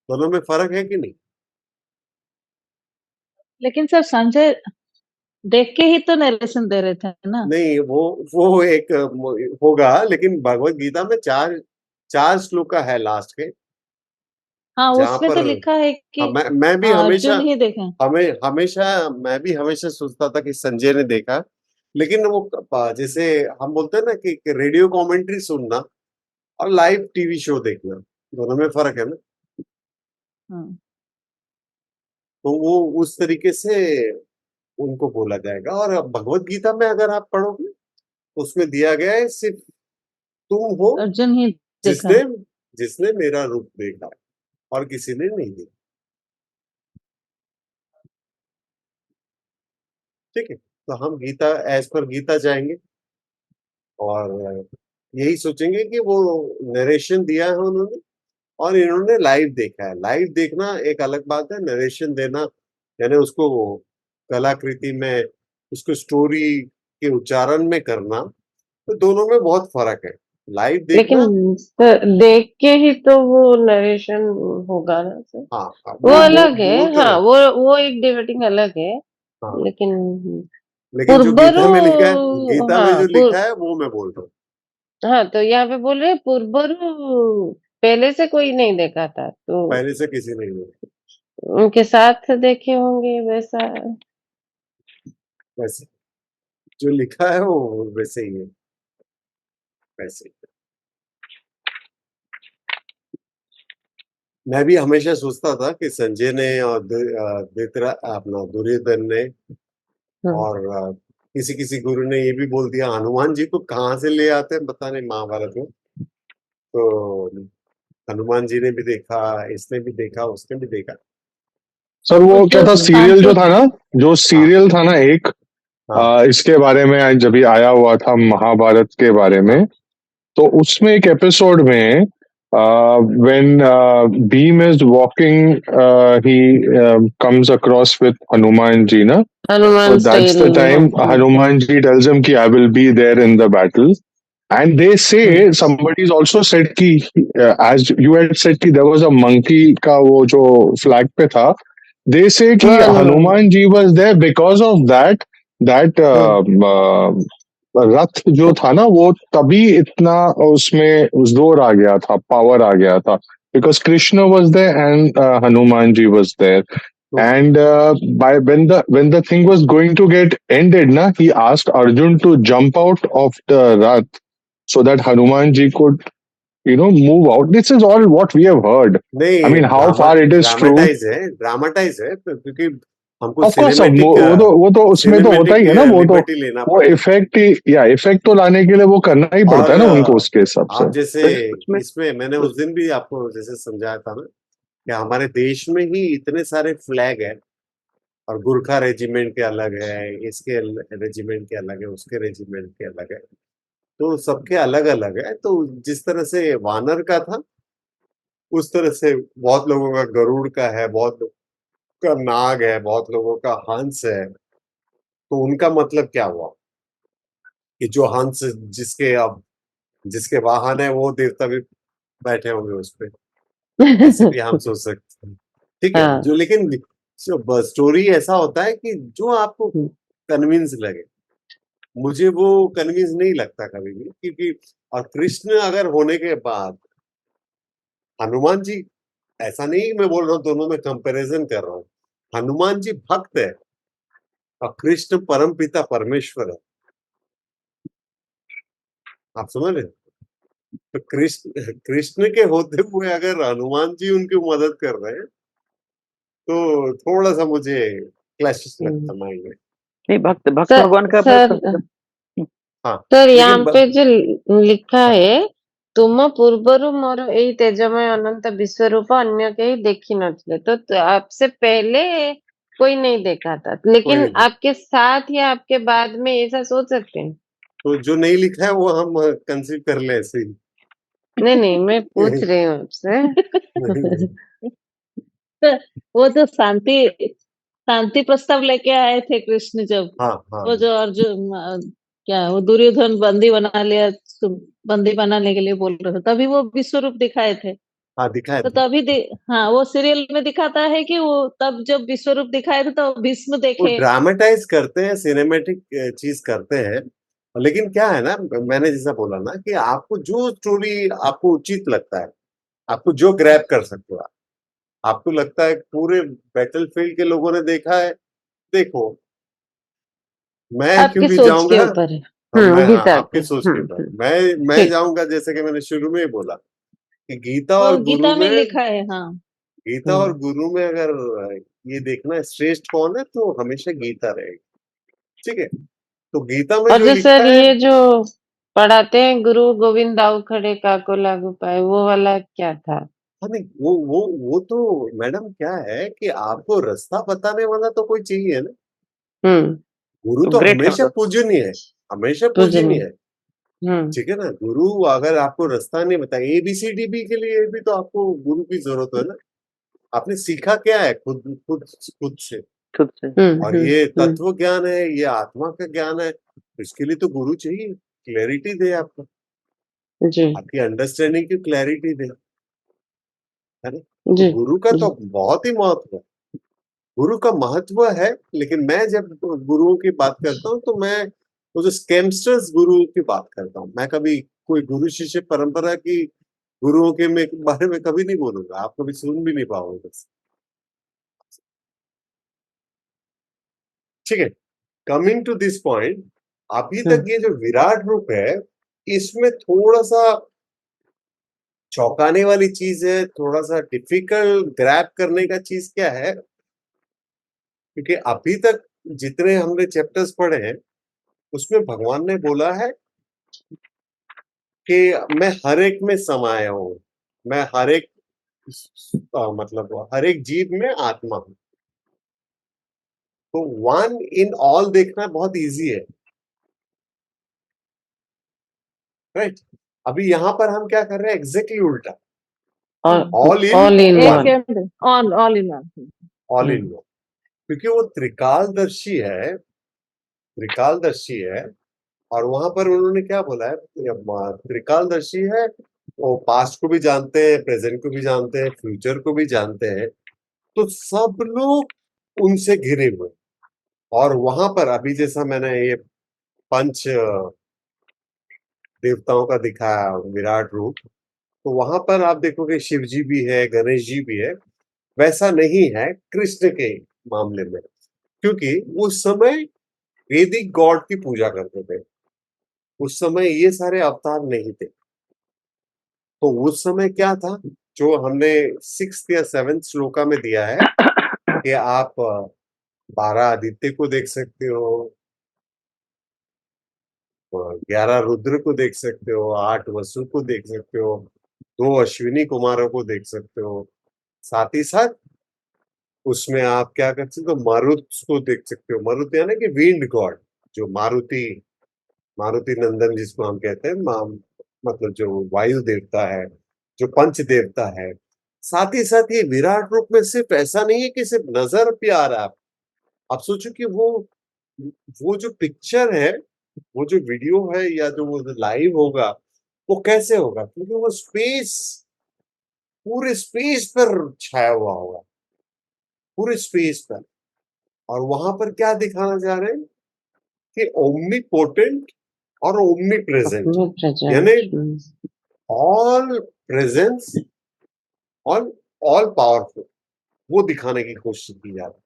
दोनों में फर्क है कि नहीं? लेकिन सर संजय देख के ही तो नरेशन दे रहे थे ना। नहीं, वो एक होगा, लेकिन भगवत गीता में चार श्लोका है लास्ट के, हाँ, जहां उसमें पर तो लिखा है कि मैं भी हमेशा अर्जुन ही देखे। मैं भी हमेशा सोचता था कि संजय ने देखा, लेकिन वो जैसे हम बोलते हैं ना कि रेडियो कमेंट्री सुनना और लाइव टीवी शो देखना, दोनों में फर्क है ना। हाँ, तो वो उस तरीके से उनको बोला जाएगा। और भगवत गीता में अगर आप पढ़ोगे तो उसमें दिया गया है सिर्फ तुम हो अर्जुन ही देखा। जिसने जिसने मेरा रूप देखा और किसी ने नहीं देखा। ठीक है, तो हम गीता एज पर गीता जाएंगे और यही सोचेंगे कि वो नरेशन दिया है उन्होंने और इन्होंने लाइव देखा है। लाइव देखना एक अलग बात है, नरेशन देना यानी उसको कलाकृति में, उसको स्टोरी के उच्चारण में करना, तो दोनों में बहुत फर्क है। लाइव देखना, लेकिन सर देख के ही तो वो नरेशन होगा ना सर। हाँ वो अलग है, बोलते हाँ रहे, वो एक डिबेटिंग अलग है। हाँ, लेकिन लेकिन जो पूर्वरु, गीता में लिखा है, गीता में हाँ जो लिखा है वो मैं बोल रहा हूँ। हाँ, तो यहाँ पे बोल रहे हैं पूर्वरु पहले से कोई नहीं देखा था, तो पहले से किसी ने नहीं, उनके साथ देखे होंगे वैसा। वैसे जो लिखा है वो वैसे ही है, वैसे ही। मैं भी हमेशा सोचता था कि संजय ने और अपना दुर्योधन ने हम्म। और किसी किसी गुरु ने ये भी बोल दिया, हनुमान जी को कहाँ से ले आते हैं पता नहीं महाभारत में। तो हनुमान जी ने भी देखा, इसने भी देखा, उसने भी देखा। सर वो क्या जो था, सीरियल जो तांत्रिक, था ना, जो हाँ, सीरियल था ना एक, हाँ, इसके बारे में आज जब भी आया हुआ था महाभारत के बारे हाँ, में, तो उसमें एक एपिसोड में when Bhim is walking, he comes across with Hanuman ji ना, so Hanuman that's style the time walking. Hanuman ji tells him ki I will be there in the battle. And they say, somebody's also said ki, as you had said ki there was a monkey ka wo jo flag pe tha. They say वो ki Hanuman. Hanuman ji was there because of that हम्म। रथ जो था ना वो तभी इतना उसमें जोर आ गया था, पावर आ गया था, because Krishna was there and Hanuman ji was there. तो And by when the thing was going to get ended, na, he asked Arjun to jump out of the rath so that Hanuman ji could, move out. This is all what we have heard. I नहीं, mean, how far it is true. Dramatise है क्योंकि हमको Of course, अब वो तो उसमें तो होता सिनेमेटिक ही है ना, लिबर्टी लेना वो पड़ेगा। इफेक्ट ही, या इफेक्ट तो लाने के लिए वो करना ही पड़ता और है ना उनको उसके हिसाब से। आप जैसे तो उसमें इसमें मैंने उस दिन भी आपको जैसे समझाया था ना कि हमारे देश में ही इतने सारे फ्लैग है और गुरखा रेजिमेंट के अलग है, इसके रेजिमेंट के अलग है, उसके रेजिमेंट के अलग है, तो सबके अलग अलग है। तो जिस तरह से वानर का था उस तरह से बहुत लोगों का गरुड़ का है, बहुत लोगों का नाग है, बहुत लोगों का हंस है। तो उनका मतलब क्या हुआ कि जो हंस जिसके वाहन है वो देवता भी बैठे होंगे उस पे, ऐसे भी हम सोच सकते हैं। ठीक है, हाँ। जो लेकिन स्टोरी ऐसा होता है कि जो आपको कन्विंस लगे, मुझे वो कन्विंस नहीं लगता कभी भी, क्योंकि और कृष्ण अगर होने के बाद हनुमान जी, ऐसा नहीं मैं बोल रहा हूँ दोनों में कंपैरिजन कर रहा हूँ, हनुमान जी भक्त है और कृष्ण परम पिता परमेश्वर है। आप समझ रहे हैं? तो कृष्ण कृष्ण के होते हुए अगर हनुमान जी उनकी मदद कर रहे हैं तो थोड़ा सा मुझे क्लैश लगता हम्म। माइंड में। नहीं, भक्त भक्त सर भगवान का सर हाँ सर यहाँ लेकिन पे जो लिखा हाँ, है, तुम पूर्वरु मोर एई तेजमय अनंत विश्व रूप अन्य केही देखी नथिले, तो आपसे पहले कोई नहीं देखा था, कोई लेकिन नहीं देख, आपके साथ या आपके बाद में ऐसा सोच सकते हैं? तो जो नहीं लिखा है वो हम कंसीव कर ले ऐसे ही। नहीं नहीं, मैं पूछ रही हूँ आपसे। नहीं नहीं, तो वो जो शांति प्रस्ताव लेके आए थे कृष्ण, जब हाँ हाँ वो जो अर्जुन क्या वो दुर्योधन बंदी बना लिया, बंदी बनाने के लिए बोल रहे थे, तभी वो विश्व रूप दिखाए थे। हाँ दिखाए तो थे। हाँ, वो सीरियल में दिखाता है कि वो तब जब विश्व रूप दिखाए थे तो भीष्म वो देखे। ड्रामेटाइज करते हैं, सिनेमेटिक चीज करते हैं। लेकिन क्या है ना, मैंने जैसा बोला ना कि आपको जो स्टोरी आपको उचित लगता है, आपको जो ग्रैब कर सकते हो, आपको लगता है पूरे बैटलफील्ड के लोगों ने देखा है, देखो। मैं क्यों आपकी भी सोच के जाऊंगा। ऊपर है। मैं हाँ गीता पे। आपकी सोच के ऊपर मैं ठीक। जाऊंगा, जैसे कि मैंने शुरू में ही बोला कि गीता वो और गुरु गीता में में, लिखा है, हाँ। गीता और हम्म। गुरु में अगर ये देखना है श्रेष्ठ कौन है, तो हमेशा गीता रहेगी। ठीक है, तो गीता में और जो जो लिखा सर है, ये जो पढ़ाते हैं, गुरु गोविंद दाऊ खड़े काको लागू पाए, वो वाला क्या था? हाँ नहीं, वो तो मैडम क्या है कि आपको रास्ता बताने वाला तो कोई चाहिए ना। हम्म। गुरु तो ग्रेट है हमेशा मतलब। पूजनीय है, हमेशा पूजनी। पूजनीय है। हम्म। ठीक है ना, गुरु अगर आपको रास्ता नहीं बताए, ABCDB के लिए भी तो आपको गुरु की जरूरत है ना। आपने सीखा क्या है, खुद खुद खुद से। खुद से। और ये हम्म। तत्व ज्ञान है, ये आत्मा का ज्ञान है, तो इसके लिए तो गुरु चाहिए, क्लैरिटी दे आपको, जी आपकी अंडरस्टैंडिंग की क्लैरिटी दे, है ना। तो जी गुरु का जी। तो बहुत ही महत्व है, गुरु का महत्व है। लेकिन मैं जब गुरुओं की बात करता हूँ, तो मैं वो जो स्कैमस्टर्स गुरु की बात करता हूँ। मैं कभी कोई गुरु शिष्य परंपरा की गुरुओं के बारे में कभी नहीं बोलूंगा, आप कभी सुन भी नहीं पाओगे। ठीक है, कमिंग टू दिस पॉइंट, अभी तक हम्म। ये जो विराट रूप है, इसमें थोड़ा सा चौंकाने वाली चीज है, थोड़ा सा डिफिकल्ट ग्रैब करने का चीज क्या है, क्योंकि अभी तक जितने हमने चैप्टर्स पढ़े हैं, उसमें भगवान ने बोला है कि मैं हर एक में समाया हूं, मैं हर एक मतलब हर एक जीव में आत्मा हूं। तो वन इन ऑल देखना बहुत इजी है, राइट। अभी यहां पर हम क्या कर रहे हैं, एग्जैक्टली उल्टा, ऑल इन ऑल इन एक one, one. All in one. All in one. क्योंकि वो त्रिकालदर्शी है, त्रिकालदर्शी है। और वहां पर उन्होंने क्या बोला है, त्रिकालदर्शी है, वो पास्ट को भी जानते हैं, प्रेजेंट को भी जानते हैं, फ्यूचर को भी जानते हैं। तो सब लोग उनसे घिरे हुए। और वहां पर अभी जैसा मैंने ये पंच देवताओं का दिखाया विराट रूप, तो वहां पर आप देखोगे शिव जी भी है, गणेश जी भी है। वैसा नहीं है कृष्ण के मामले में, क्योंकि उस समय वैदिक गॉड की पूजा करते थे। उस समय ये सारे अवतार नहीं थे। तो उस समय क्या था, जो हमने 6th या 7th श्लोका में दिया है कि आप 12 आदित्य को देख सकते हो, 11 रुद्र को देख सकते हो, 8 वसु को देख सकते हो, 2 अश्विनी कुमारों को देख सकते हो। साथ ही साथ उसमें आप क्या कर सकते हो, मारुत को देख सकते हो। मारुत यानी कि विंड गॉड, जो मारुति, मारुति नंदन जिसको हम कहते हैं, मतलब जो वायु देवता है, जो पंच देवता है। साथ ही साथ ये विराट रूप में सिर्फ ऐसा नहीं है कि सिर्फ नजर पे आ रहा है। आप सोचो कि वो जो पिक्चर है, वो जो वीडियो है, या जो वो लाइव होगा, वो कैसे होगा, क्योंकि वो स्पेस, पूरे स्पेस पर छाया हुआ होगा, पूरे स्पेस पर। और वहां पर क्या दिखाना चाह रहे हैं कि ओमनी पोटेंट और ओमनी प्रेजेंट, अपने यानी present. All presence, all all powerful, वो दिखाने की कोशिश की जा रही है।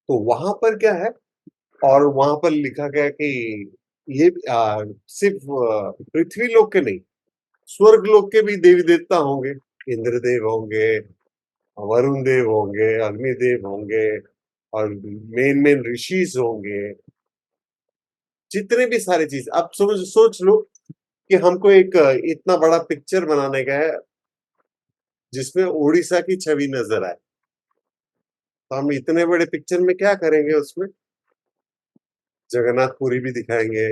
तो वहां पर क्या है, और वहां पर लिखा गया कि ये सिर्फ पृथ्वी लोक के नहीं, स्वर्ग लोक के भी देवी देवता होंगे, इंद्रदेव होंगे, वरुण देव होंगे, अग्निदेव होंगे और मेन मेन ऋषिज होंगे, जितने भी सारी चीज। अब सोच लो कि हमको एक इतना बड़ा पिक्चर बनाने का है जिसमें उड़ीसा की छवि नजर आए, तो हम इतने बड़े पिक्चर में क्या करेंगे? उसमें जगन्नाथपुरी भी दिखाएंगे,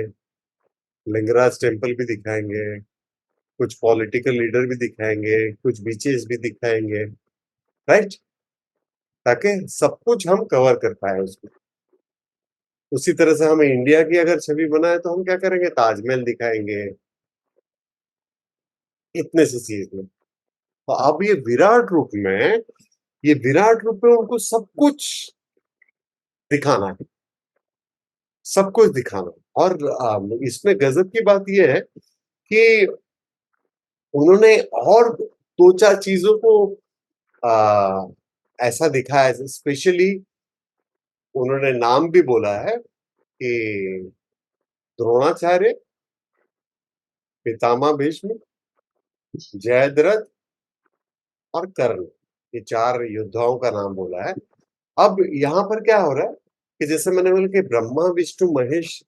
लिंगराज टेम्पल भी दिखाएंगे, कुछ पॉलिटिकल लीडर भी दिखाएंगे, कुछ बीचेस भी दिखाएंगे, राइट? ताकि सब कुछ हम कवर कर पाए उसमें। उसी तरह से हमें इंडिया की अगर छवि बनाए तो हम क्या करेंगे? ताजमहल दिखाएंगे, इतने सी चीज में। तो अब ये विराट रूप में, ये विराट रूप में उनको सब कुछ दिखाना है, सब कुछ दिखाना है। और इसमें गजब की बात यह है कि उन्होंने और दो चार चीजों को आ, ऐसा दिखाया, स्पेशली उन्होंने नाम भी बोला है कि द्रोणाचार्य, पितामह भीष्म, जयद्रथ और कर्ण, ये चार योद्धाओं का नाम बोला है। अब यहाँ पर क्या हो रहा है कि जैसे मैंने बोला कि ब्रह्मा विष्णु महेश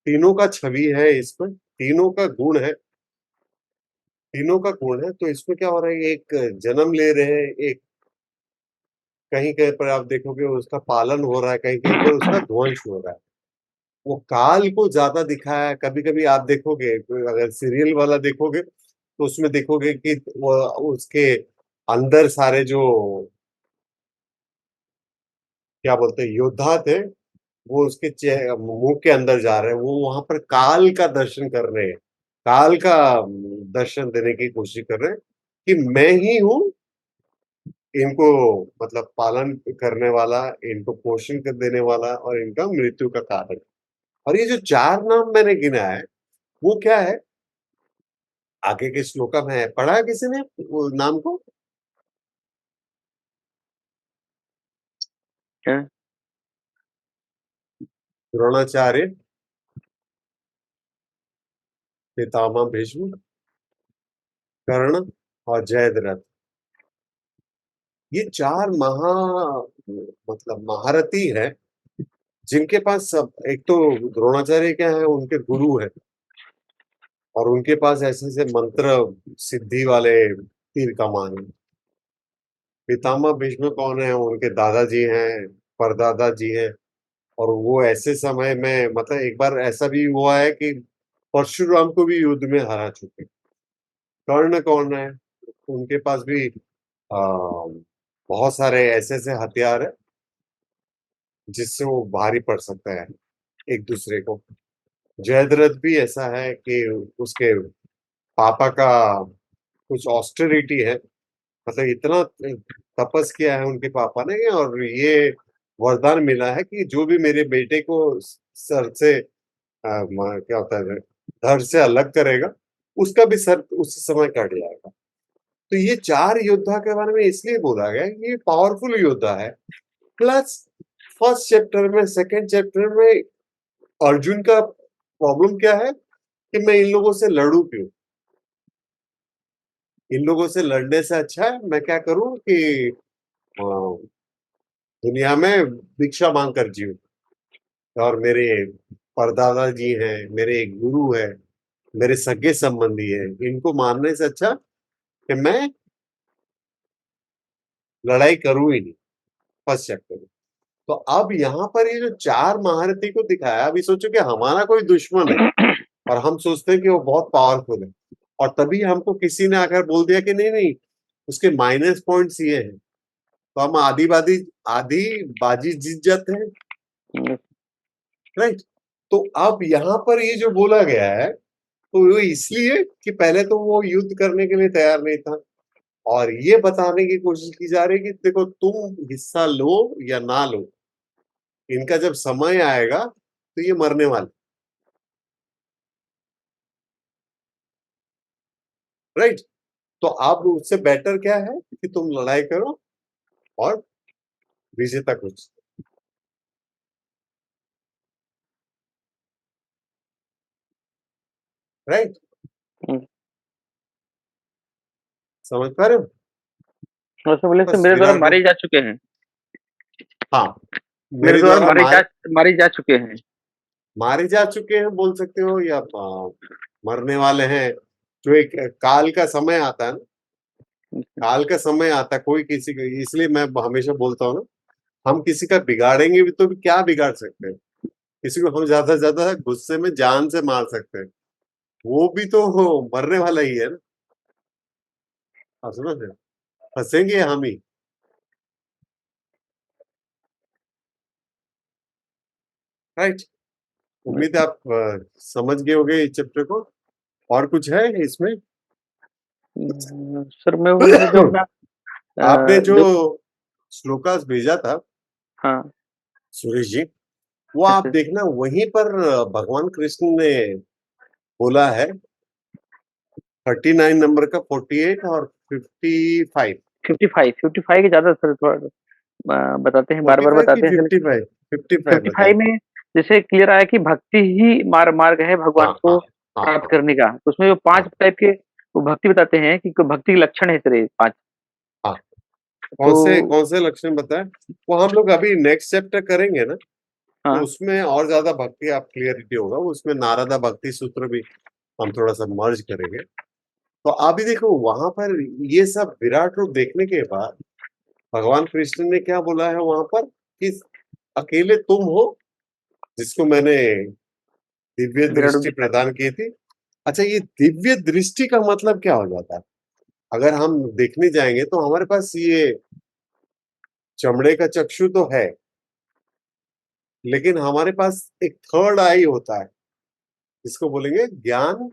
तीनों का छवि है इसमें, तीनों का गुण है, तीनों का गुण है। तो इसमें क्या हो रहा है? एक जन्म ले रहे हैं, एक कहीं कहीं पर आप देखोगे उसका पालन हो रहा है, कहीं कहीं पर उसका ध्वंस हो रहा है। वो काल को ज्यादा दिखाया है। कभी कभी आप देखोगे, अगर सीरियल वाला देखोगे तो उसमें देखोगे कि वो उसके अंदर सारे जो क्या बोलते हैं योद्धा थे, वो उसके मुंह के अंदर जा रहे हैं, वो वहां पर काल का दर्शन कर रहे हैं, काल का दर्शन देने की कोशिश कर रहे हैं कि मैं ही हूं इनको, मतलब पालन करने वाला, इनको पोषण कर देने वाला और इनका मृत्यु का कारण। और ये जो चार नाम मैंने गिना है वो क्या है? आगे के श्लोका में है, पढ़ा है किसी ने वो नाम को? क्या? द्रोणाचार्य, पितामह भीष्म, कर्ण और जयद्रथ। ये चार मतलब महारथी है, जिनके पास सब, एक तो द्रोणाचार्य क्या है, उनके गुरु है और उनके पास ऐसे ऐसे मंत्र सिद्धि वाले तीर कमान है। पितामह भीष्म कौन है? उनके दादाजी हैं, परदादा जी हैं। और वो ऐसे समय में, मतलब एक बार ऐसा भी हुआ है कि परशुराम को भी युद्ध में हरा चुके। कर्ण कौन है? उनके पास भी बहुत सारे ऐसे ऐसे हथियार है जिससे वो भारी पड़ सकता है एक दूसरे को। जयद्रथ भी ऐसा है कि उसके पापा का कुछ ऑस्टेरिटी है, मतलब इतना तपस किया है उनके पापा ने, और ये वरदान मिला है कि जो भी मेरे बेटे को सर से क्या होता है, धड़ से अलग करेगा, उसका भी सर उस समय कट जाएगा। तो ये चार योद्धा के बारे में इसलिए बोला गया ये पावरफुल योद्धा है। प्लस फर्स्ट चैप्टर में, सेकंड चैप्टर में अर्जुन का प्रॉब्लम क्या है कि मैं इन लोगों से लड़ू क्यों? इन लोगों से लड़ने से अच्छा है मैं क्या करूं कि दुनिया में भिक्षा मांग कर जीऊं, और मेरे परदादा जी हैं, मेरे एक गुरु है, मेरे सगे संबंधी है, इनको मारने से अच्छा कि मैं लड़ाई करूं ही नहीं। फर्स्ट चैप्टर में। तो अब यहाँ पर ये जो चार महारथी को दिखाया, अभी सोचो कि हमारा कोई दुश्मन है और हम सोचते हैं कि वो बहुत पावरफुल है, और तभी हमको किसी ने आकर बोल दिया कि नहीं नहीं, उसके माइनस पॉइंट्स ये हैं, तो हम आधी बाजी जीत जाते हैं, राइट? तो अब यहाँ पर ये जो बोला गया है, तो वो इसलिए कि पहले तो वो युद्ध करने के लिए तैयार नहीं था, और ये बताने की कोशिश की जा रही है कि देखो तुम हिस्सा लो या ना लो, इनका जब समय आएगा तो ये मरने वाले, राइट? तो अब उससे बेटर क्या है कि तुम लड़ाई करो और विजेता कुछ, राइट? समझ पा रहे हो? और उसमें बोले बस मेरे द्वारा विराट मारे रूप। जा चुके हैं, हाँ, मेरे मेरे द्वारा द्वारा मारे जा चुके हैं। मारे जा चुके हैं बोल सकते हो, या मरने वाले हैं। जो एक काल का समय आता है ना, काल का समय आता है, कोई किसी को, इसलिए मैं हमेशा बोलता हूँ ना, हम किसी का बिगाड़ेंगे भी तो भी क्या बिगाड़ सकते हैं? किसी को हम ज्यादा से ज्यादा गुस्से में जान से मार सकते हैं, वो भी तो मरने वाला ही है ना। आप समझ रहे हो? फंसेंगे हम ही। राइट। उम्मीद है आप समझ गए होंगे इस चैप्टर को। और कुछ है इसमें? सर मैं वो बोल रहा था जो अपना आपने जो जो श्लोकास भेजा था हाँ, सुरेश जी, वो आप अच्छा देखना, वहीं पर भगवान कृष्ण ने बोला है 39 नंबर का 48 और 55। 55 के ज़्यादा सर थोड़ा बताते हैं, बार-बार 45 की बताते हैं सर। 55? 55 बताइए। 55 में जैसे क्लियर आया कि भक्ति ही मार्ग है भगवान हाँ को हाँ हाँ प्राप्त हाँ करने का। तो उसमें जो 5 हाँ टाइप के वो भक्ति बताते हैं कि भक्ति के लक्षण है सर ये 5। हाँ। तो कौन से लक्षण बताए? वो हम लोग अभी नेक्स्ट चैप्टर करेंगे ना, तो हाँ, उसमें और ज्यादा भक्ति आप क्लियरिटी होगा। उसमें नारदा भक्ति सूत्र भी हम थोड़ा सा मर्ज करेंगे। तो अभी देखो वहां पर ये सब विराट रूप देखने के बाद भगवान कृष्ण ने क्या बोला है वहां पर, कि अकेले तुम हो जिसको मैंने दिव्य विराट रूप दृष्टि दिखा प्रदान की थी। अच्छा, ये दिव्य दृष्टि का मतलब क्या हो जाता है? अगर हम देखने जाएंगे तो हमारे पास ये चमड़े का चक्षु तो है, लेकिन हमारे पास एक थर्ड आई होता है, जिसको बोलेंगे ज्ञान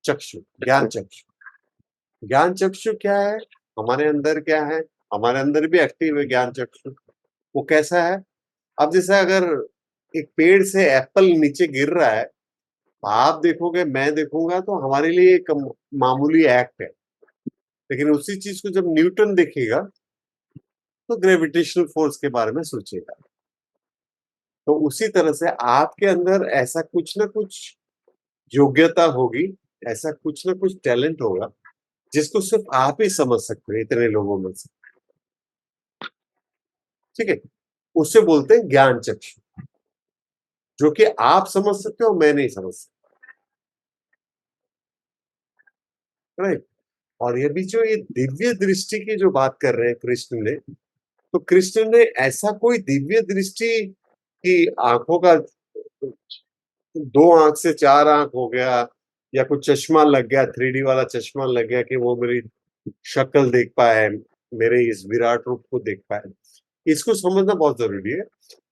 चक्षु। ज्ञान दिखा। चक्षु। ज्ञान चक्षु क्या है? हमारे अंदर क्या है? हमारे अंदर भी एक्टिव है ज्ञान चक्षु। वो कैसा है? अब जैसे अगर एक पेड़ से एप्पल नीचे गिर रहा है, आप देखोगे, मैं देखूंगा, तो हमारे लिए एक मामूली एक्ट है। लेकिन उसी चीज को जब न्यूटन देखेगा तो ग्रेविटेशनल फोर्स के बारे में सोचेगा। तो उसी तरह से आपके अंदर ऐसा कुछ ना कुछ योग्यता होगी, ऐसा कुछ ना कुछ टैलेंट होगा, जिसको सिर्फ आप ही समझ सकते हैं इतने लोगों में से। ठीक है? उससे बोलते हैं ज्ञान चक्षु, जो कि आप समझ सकते हो, मैं नहीं समझ सकता। राइट। और ये भी जो ये दिव्य दृष्टि की जो बात कर रहे हैं कृष्ण ने, तो कृष्ण ने ऐसा कोई दिव्य दृष्टि की आंखों का 2 आंख से 4 आंख हो गया, या कुछ चश्मा लग गया, 3D वाला चश्मा लग गया, कि वो मेरी शक्ल देख पाए, मेरे इस विराट रूप को देख पाए। इसको समझना बहुत जरूरी है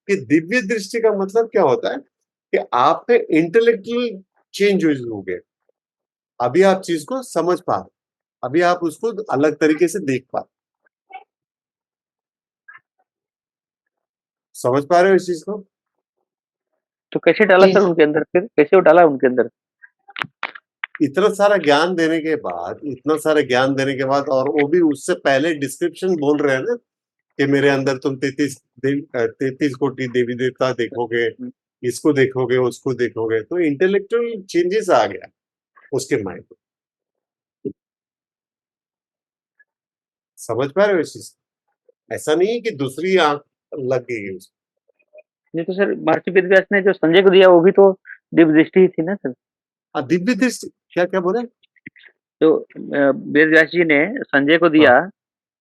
कि दिव्य दृष्टि का मतलब क्या होता है, कि आप पे इंटेलेक्चुअल चेंज हो गए। अभी आप चीज को समझ पा रहे, अभी आप उसको अलग तरीके से देख पा रहे। समझ पा रहे हो इस चीज को? तो कैसे डाला जी सर उनके अंदर फिर? कैसे वो डाला उनके अंदर? इतना सारा ज्ञान देने के बाद, इतना सारा ज्ञान देने के बाद, और वो भी उससे पहले डिस्क्रिप्शन बोल रहे हैं ना, कि मेरे अंदर तुम 33 कोटि देवी देवता देखोगे, इसको देखोगे, उसको देखोगे, तो इंटेलेक्चुअल चेंजेस आ गया उसके माइंड में। समझ पा रहे हो इस चीज? ऐसा नहीं है कि दूसरी आंख लग गई है उसको। नहीं तो सर महर्षि वेदव्यास ने जो संजय को दिया वो भी तो दिव्य दृष्टि ही थी ना सर। दिव्य दृष्टि क्या क्या बोले? तो वेदव्यास जी ने संजय को हाँ दिया,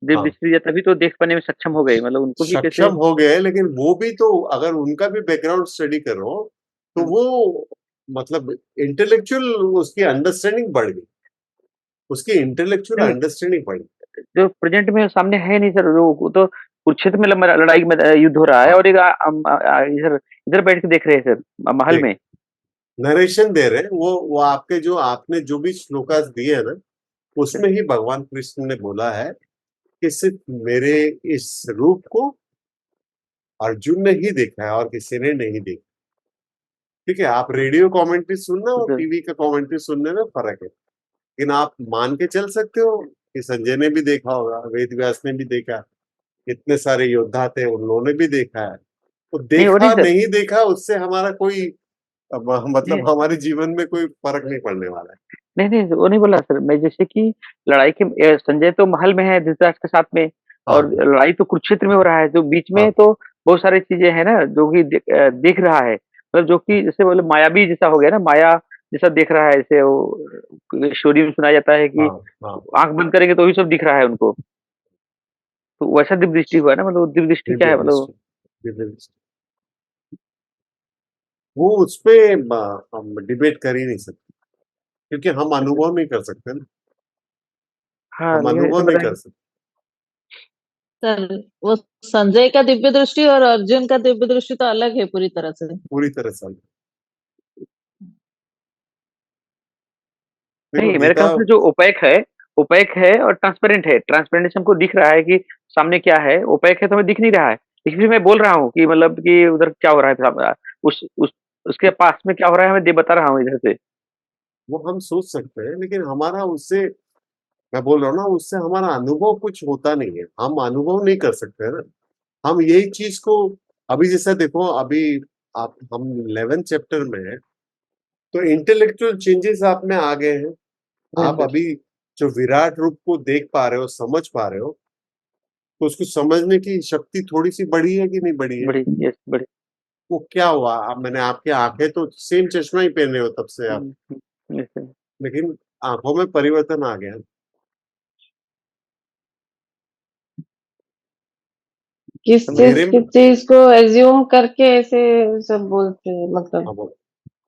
दिव्य हाँ, दृष्टि दिया, तभी तो देख पाने में सक्षम हो गए, मतलब उनको भी कैसे। सक्षम हो गए, लेकिन वो भी तो अगर उनका भी बैकग्राउंड स्टडी करो, तो हाँ, वो मतलब इंटेलेक्चुअल उसकी अंडरस्टैंडिंग बढ़ गई, उसकी इंटेलेक्चुअल नहीं अंडरस्टैंडिंग बढ़ गई। जो प्रेजेंट में सामने है नहीं सर, वो तो कुरुक्षेत्र में लड़ाई में युद्ध हो रहा है, हाँ, और एक इधर इधर बैठ के देख रहे हैं सर महल ठीक, में। नरेशन दे रहे हैं वो आपके, जो आपने जो भी श्लोकास दिए है ना, उसमें ही भगवान कृष्ण ने बोला है कि सिर्फ मेरे इस रूप को अर्जुन ने ही देखा है और किसी ने नहीं देखा। ठीक है? आप रेडियो कमेंट्री सुनना और सर टीवी का कमेंट्री सुनने में फर्क है, लेकिन आप मान के चल सकते हो कि संजय ने भी देखा होगा, वेद व्यास ने भी देखा, इतने सारे योद्धा थे, उन्होंने भी देखा है। तो नहीं, वो नहीं देखा सर। नहीं देखा उससे हमारा कोई अब मतलब हमारे जीवन में कोई फर्क नहीं पड़ने वाला है। नहीं, नहीं, वो नहीं बोला सर मैं, जैसे कि लड़ाई के संजय तो महल में है धृतराष्ट्र के साथ में, और हाँ लड़ाई तो कुरुक्षेत्र में हो रहा है, जो बीच में हाँ तो बहुत सारी चीजें हैं ना जो कि देख रहा है, मतलब जो कि जैसे बोले मायावी जैसा हो गया ना, माया जैसा देख रहा है, जैसे वो स्टोरी में सुनाया जाता है कि हाँ हाँ। आंख बंद करेंगे तो वही सब दिख रहा है उनको, तो वैसा दिव्य दृष्टि हुआ ना, मतलब दिव्य दृष्टि क्या दिव्य है मतलब। दृष्टि, दिव्य दृष्टि। वो उसपे हम डिबेट कर ही नहीं सकते, क्योंकि हम अनुभव नहीं कर सकते ना। हाँ, हम लेकिन ऐसा अनुभव नहीं बताएं। कर सकते सर वो संजय का दिव्य दृष्टि और अर्जुन का दिव्य दृष्टि तो अलग है पूरी तरह से। पूरी तरह से। देखो नहीं, मेरे गीता, ख्याल से जो ओपेक है और ट्रांसपेरेंट है। ट्रांसपेरेंट से हमको दिख रहा है कि सामने क्या है, ओपेक है तो हमें दिख नहीं रहा है। इसलिए मैं बोल रहा हूँ कि मतलब कि उधर क्या हो रहा है, उस उसके पास में क्या हो रहा है हमें बता रहा हूँ इधर से। वो हम सोच सकते हैं, लेकिन हमारा उससे, मैं बोल रहा हूँ ना, उससे हमारा अनुभव कुछ होता नहीं है। हम अनुभव नहीं कर सकते ना। हम यही चीज को, अभी जैसा देखो, अभी आप हम 11th चैप्टर में है, तो इंटेलेक्चुअल चेंजेस आप में आ गए हैं। आप बिल्कुल। अभी जो विराट रूप को देख पा रहे हो, समझ पा रहे हो, तो उसको समझने की शक्ति थोड़ी सी बढ़ी है कि नहीं बढ़ी है? बड़ी, यस, बड़ी। वो क्या हुआ, अब मैंने आपकी आंखें तो सेम चश्मा ही पहने हो तब से आप, यस सर। लेकिन आंखों में परिवर्तन आ गया। किस तो चीज मेरे, किस चीज को एज्यूम करके ऐसे सब बोलते हैं मतलब। अब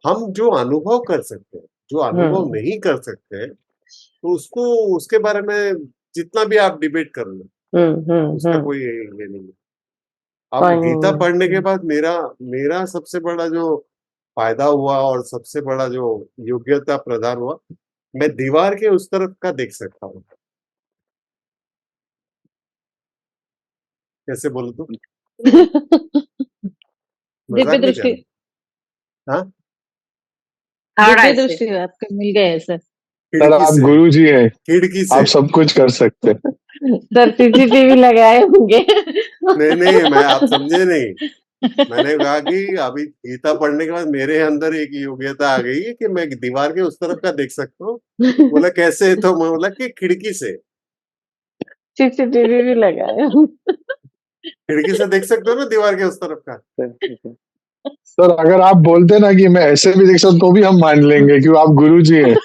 हम जो अनुभव कर सकते हैं, जो अनुभव हम्म नहीं कर सकते, तो उसको, उसके बारे में जितना भी आप डिबेट कर लो, उसका हम्म। कोई ये नहीं है। अब पॉइंट गीता नहीं पढ़ने के है। बाद मेरा मेरा सबसे बड़ा जो फायदा हुआ और सबसे बड़ा जो योग्यता प्रदान हुआ, मैं दीवार के उस तरफ का देख सकता हूँ। कैसे बोलूं तो, दिव्य मजाक नहीं कर दृष्टि, रहा। हाँ, थर्ड दिव्य आई से। दृष्टि आपको मिल गए है सर। सर खिड़की आप से, गुरु जी हैं, खिड़की आप से। सब कुछ कर सकते हैं। सर सीसीटीवी लगाए होंगे। नहीं नहीं, मैं, आप समझे नहीं। मैंने कहा कि अभी गीता पढ़ने के बाद मेरे अंदर एक योग्यता आ गई है कि मैं दीवार के उस तरफ का देख सकता हूँ। बोला कैसे, तो मैं बोला कि खिड़की से। सीसीटीवी भी लगाए होंगे। खिड़की से देख सकते हो ना दीवार के उस तरफ का। सर अगर आप बोलते ना कि मैं ऐसे भी देख सकता, तो भी हम मान लेंगे कि आप गुरु जी हैं।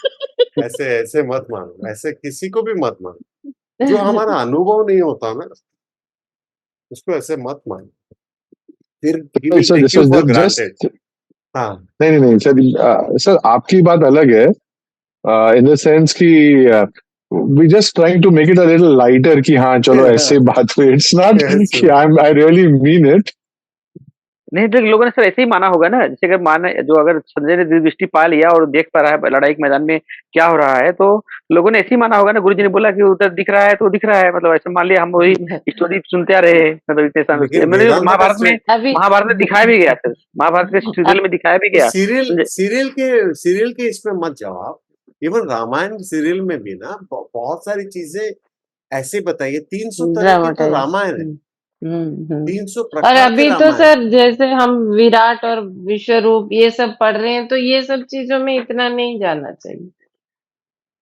ऐसे ऐसे मत मानो, ऐसे किसी को भी मत मानो। जो हमारा अनुभव नहीं होता ना, उसको ऐसे मत मानो, फिर he will sir take you for sir granted. Just, हाँ। नहीं नहीं नहीं सर, सर आपकी बात अलग है, इन द सेंस कि we just trying to make it a little lighter कि हाँ चलो ऐसे बात हुई, इट्स नॉट Yes. कि आई रियली मीन इट। नहीं, तो लोगों ने सर ऐसे ही माना होगा ना, जैसे अगर माने जो, अगर संजय ने दिव्य दृष्टि पा लिया और देख पा रहा है लड़ाई के मैदान में क्या हो रहा है, तो लोगों ने ऐसे ही माना होगा ना। गुरुजी ने बोला कि उधर दिख रहा है तो दिख रहा है, मतलब ऐसे मान लिया, हम वही स्टोरी सुनते आ रहे हैं, मतलब इतने सालों से। लेकिन मैंने वेदांत का स्टेट, अभी महाभारत में दिखाया भी गया सर, महाभारत के सीरियल अब में दिखाया भी तो गया। सीरियल के इसमें मत जाओ आप। इवन रामायण सीरियल में भी ना बहुत सारी चीजें ऐसे बताइए। 300 तरह के तो ड्रामाटाइज। रामायण है, 300 और प्रकार के अभी तो रामायण। सर जैसे हम विराट और विश्व रूप ये सब पढ़ रहे हैं, तो ये सब चीजों में इतना नहीं जाना चाहिए।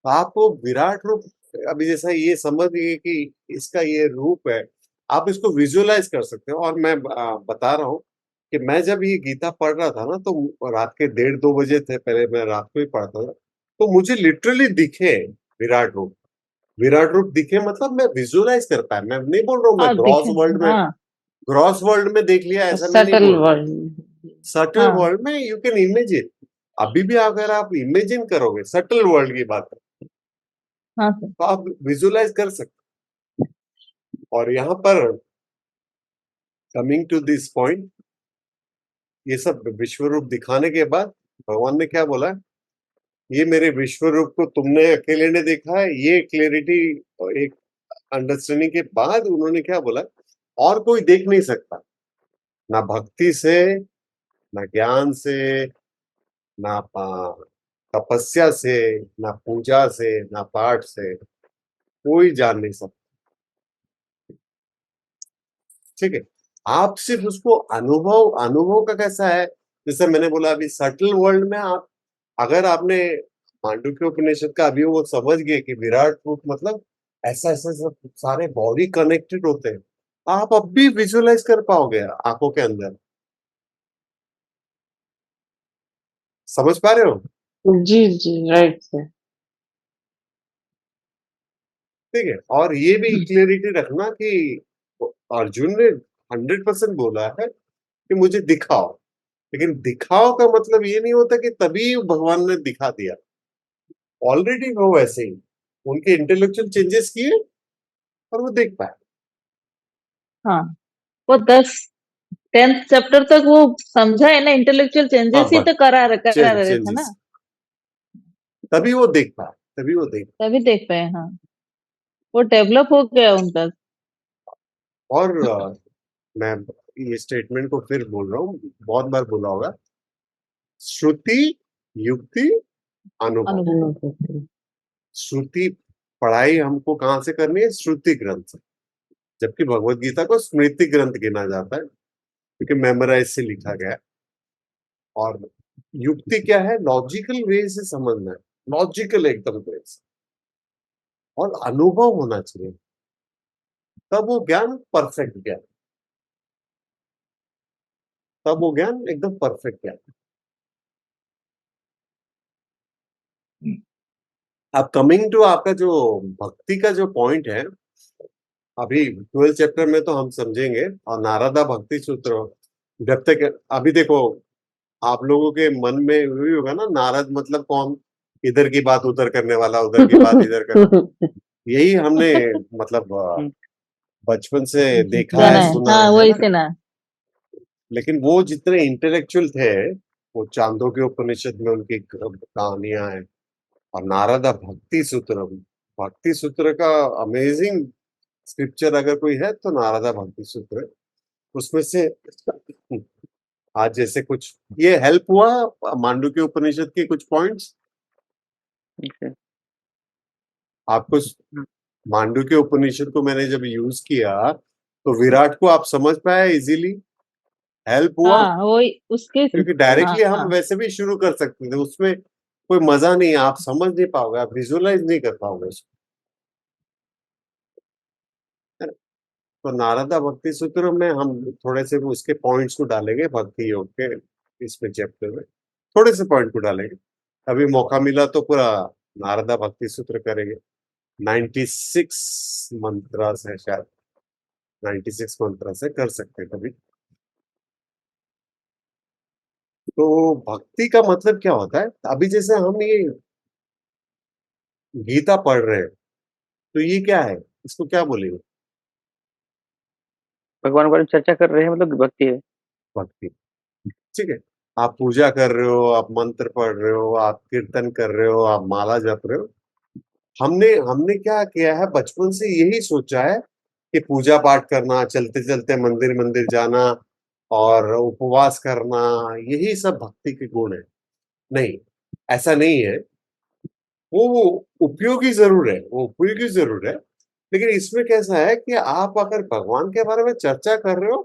आपको विराट रूप, अभी जैसा ये समझिए कि इसका ये रूप है, आप इसको विजुअलाइज कर सकते हो। और मैं बता रहा हूँ कि मैं जब ये गीता पढ़ रहा था ना, तो रात के 1:30-2 बजे थे, पहले मैं रात को ही पढ़ता था, तो मुझे लिटरली दिखे विराट रूप। विराट रूप दिखे मतलब मैं विजुअलाइज कर पाया। मैं नहीं बोल रहा हूँ मैं हाँ दिखे, हाँ ग्रॉस वर्ल्ड में देख लिया, ऐसा मैं नहीं सटल बोल रहा हूँ। वर्ल्ड। सटल हाँ वर्ल्ड में यू कैन इमेजिन। अभी भी अगर आप इमेजिन करोगे सटल वर्ल्ड की बात, हाँ सर। तो आप विजुअलाइज कर सकते हो। और यहाँ पर कमिंग टू दिस पॉइंट, ये सब विश्व रूप दिखाने के बाद भगवान ने क्या बोला, ये मेरे विश्व रूप को तुमने अकेले ने देखा है। ये क्लैरिटी, एक अंडरस्टैंडिंग के बाद उन्होंने क्या बोला, और कोई देख नहीं सकता, ना भक्ति से, ना ज्ञान से, ना तपस्या से, ना पूजा से, ना पाठ से, कोई जान नहीं सकता। ठीक है, आप सिर्फ उसको अनुभव, अनुभव का कैसा है, जैसे मैंने बोला अभी सटल वर्ल्ड में आप अगर आपने मांडुक्य उपनिषद का अभी वो समझ गए कि विराट रूप मतलब ऐसा ऐसा सब सारे बॉडी कनेक्टेड होते हैं, आप अब भी विजुअलाइज कर पाओगे आंखों के अंदर। समझ पा रहे हो? जी जी राइट सर। ठीक है, और ये भी क्लियरिटी रखना कि अर्जुन ने 100% बोला है कि मुझे दिखाओ, लेकिन दिखाओ का मतलब ये नहीं होता कि तभी भगवान ने दिखा दिया। ऑलरेडी वो वैसे ही उनके इंटेलेक्चुअल चेंजेस किए और वो देख पाए। हाँ, वो 10th चैप्टर तक वो समझा है ना, इंटेलेक्चुअल हाँ चेंजेस ही बस तो करा रहे थे ना, चेंजेस तभी वो देख पाए, तभी वो देख तभी देख पाए। हाँ, वो डेवलप हो गया उनका। और मैं ये स्टेटमेंट को फिर बोल रहा हूँ, बहुत बार बोला होगा, श्रुति युक्ति अनुभव। अनुभव। श्रुति पढ़ाई हमको कहाँ से करनी है? श्रुति ग्रंथ से, जबकि भगवत गीता को स्मृति ग्रंथ गिना जाता है क्योंकि मेमोराइज से लिखा गया है। और युक्ति क्या है? लॉजिकल वे से समझना है, लॉजिकल एकदम वे से, और अनुभव होना चाहिए, तब वो ज्ञान परफेक्ट ज्ञान, तब वो ज्ञान एकदम परफेक्ट ज्ञान। अब कमिंग टू आपका जो भक्ति का जो पॉइंट है, अभी 12 चैप्टर में तो हम समझेंगे, और नारदा भक्ति सूत्र जब तक अभी देखो आप लोगों के मन में वही होगा ना, नारद मतलब कौन? इधर की बात उधर करने वाला, उधर की बात इधर कर, यही हमने मतलब बचपन से देखा जाना है, है, सुना हाँ है वही ना। से ना। लेकिन वो जितने इंटेलेक्चुअल थे, वो चांदों के उपनिषद में उनकी कहानियां हैं, और नारदा भक्ति सूत्र, भक्ति सूत्र का अमेजिंग स्क्रिप्चर अगर कोई है तो नारदा भक्ति सूत्र है। उसमें से आज जैसे कुछ ये हेल्प हुआ मांडुक्य उपनिषद के कुछ पॉइंट्स Okay. आपको। मांडुक्य उपनिषद को मैंने जब यूज किया तो विराट को आप समझ पाए इजीली? हेल्प हुआ? हाँ वही उसके। क्योंकि हाँ डायरेक्टली हम हाँ वैसे भी शुरू कर सकते थे, उसमें कोई मजा नहीं है, आप समझ नहीं पाओगे, आप विजुअलाइज नहीं कर पाओगे उसको, है ना? तो नारदा भक्ति सूत्र में हम थोड़े से उसके पॉइंट्स को डालेंगे, भक्ति योग के इसमें चैप्टर में थोड़े से पॉइंट को डालेंगे। अभी मौका मिला तो पूरा नारदा भक्ति सूत्र करेंगे। 96 मंत्रा से, शायद 96 मंत्रा से कर सकते हैं कभी। तो भक्ति का मतलब क्या होता है? अभी जैसे हम ये गीता पढ़ रहे हैं, तो ये क्या है? इसको क्या बोलेंगे? भगवान के बारे में चर्चा कर रहे हैं, मतलब भक्ति है। भक्ति, ठीक है। आप पूजा कर रहे हो, आप मंत्र पढ़ रहे हो, आप कीर्तन कर रहे हो, आप माला जप रहे हो। हमने हमने क्या किया है, बचपन से यही सोचा है कि पूजा पाठ करना, चलते चलते मंदिर मंदिर जाना और उपवास करना, यही सब भक्ति के गुण है। नहीं, ऐसा नहीं है। वो उपयोगी जरूर है, वो उपयोगी जरूर है, लेकिन इसमें कैसा है कि आप अगर भगवान के बारे में चर्चा कर रहे हो,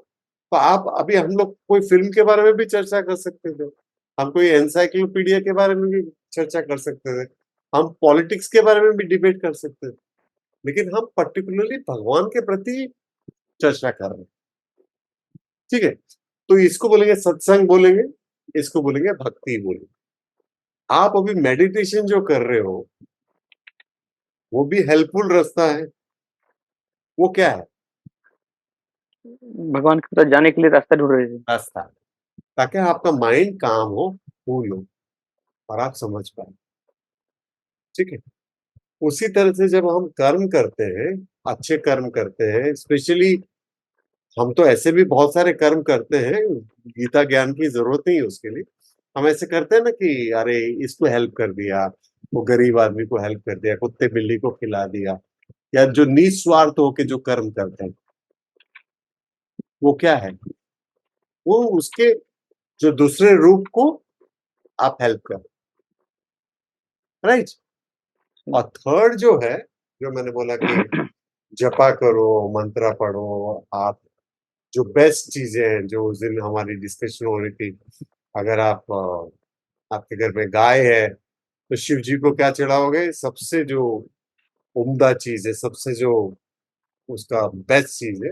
तो आप अभी हम लोग कोई फिल्म के बारे में भी चर्चा कर सकते थे, हम कोई एनसाइक्लोपीडिया के बारे में भी चर्चा कर सकते थे, हम पॉलिटिक्स के बारे में भी डिबेट कर सकते थे, लेकिन हम पर्टिकुलरली भगवान के प्रति चर्चा कर रहे हैं। ठीक है, तो इसको बोलेंगे सत्संग, बोलेंगे इसको बोलेंगे भक्ति बोलेंगे। आप अभी मेडिटेशन जो कर रहे हो, वो भी हेल्पफुल रास्ता है। वो क्या है? भगवान के पास जाने के लिए रास्ता ढूंढ रहे थे। रास्ता, ताकि आपका माइंड काम हो, कूल हो, और आप समझ पाए। ठीक है, उसी तरह से जब हम कर्म करते हैं, अच्छे कर्म करते हैं, स्पेशली हम तो ऐसे भी बहुत सारे कर्म करते हैं, गीता ज्ञान की जरूरत नहीं है उसके लिए। हम ऐसे करते हैं ना कि अरे इसको हेल्प कर दिया, वो गरीब आदमी को हेल्प कर दिया, कुत्ते बिल्ली को खिला दिया, या जो निस्वार्थ होके जो कर्म करते हैं, वो क्या है? वो उसके जो दूसरे रूप को आप हेल्प कर, राइट। और थर्ड जो है, जो मैंने बोला कि जपा करो, मंत्र पढ़ो, आप जो बेस्ट चीजें हैं जो उस दिन हमारी डिस्कशन हो रही थी, अगर आपके घर में गाय है तो शिव जी को क्या चढ़ाओगे? सबसे जो उम्दा चीज है, सबसे जो उसका बेस्ट चीज है,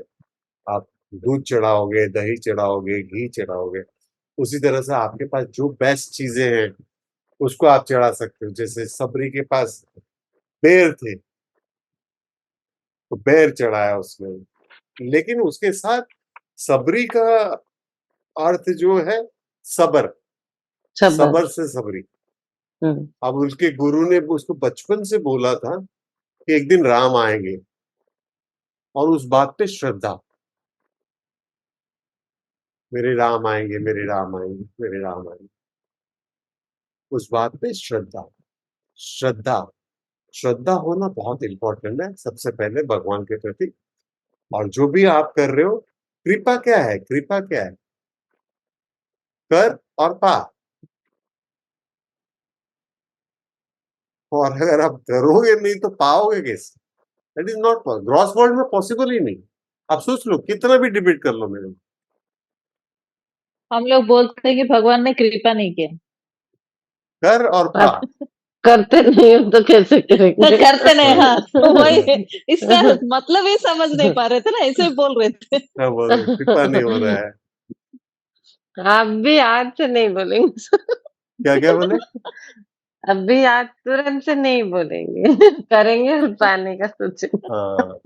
आप दूध चढ़ाओगे, दही चढ़ाओगे, घी चढ़ाओगे। उसी तरह से आपके पास जो बेस्ट चीजें हैं उसको आप चढ़ा सकते हो। जैसे सबरी के पास बेर थे तो बेर चढ़ाया उसने, लेकिन उसके साथ सबरी का अर्थ जो है सबर, सबर। सबर से सबरी। अब उसके गुरु ने उसको बचपन से बोला था कि एक दिन राम आएंगे, और उस बात पे श्रद्धा, मेरे राम आएंगे, मेरे राम आएंगे, मेरे राम आएंगे, उस बात पे श्रद्धा। श्रद्धा, श्रद्धा होना बहुत इंपॉर्टेंट है सबसे पहले भगवान के प्रति। और जो भी आप कर रहे हो, कृपा क्या है? कृपा क्या है? कर और पा। और अगर आप करोगे नहीं तो पाओगे कैसे? That is not, gross world में पॉसिबल ही नहीं। आप सोच लो, कितना भी डिबेट कर लो मेरे में। हम लोग बोलते हैं कि भगवान ने कृपा नहीं किया। कर और पा। करते नहीं हो तो कैसे करेंगे? करते नहीं, हाँ, तो वही इसका मतलब ही समझ नहीं पा रहे थे ना, ऐसे ही बोल रहे थे। क्या बोल रहे? कृपा नहीं हो रहा है। आप भी आज से नहीं बोलेंगे। क्या क्या बोले? अभी आज तुरंत से नहीं बोलेंगे। करेंगे और पाने का सोचेंगे। हाँ,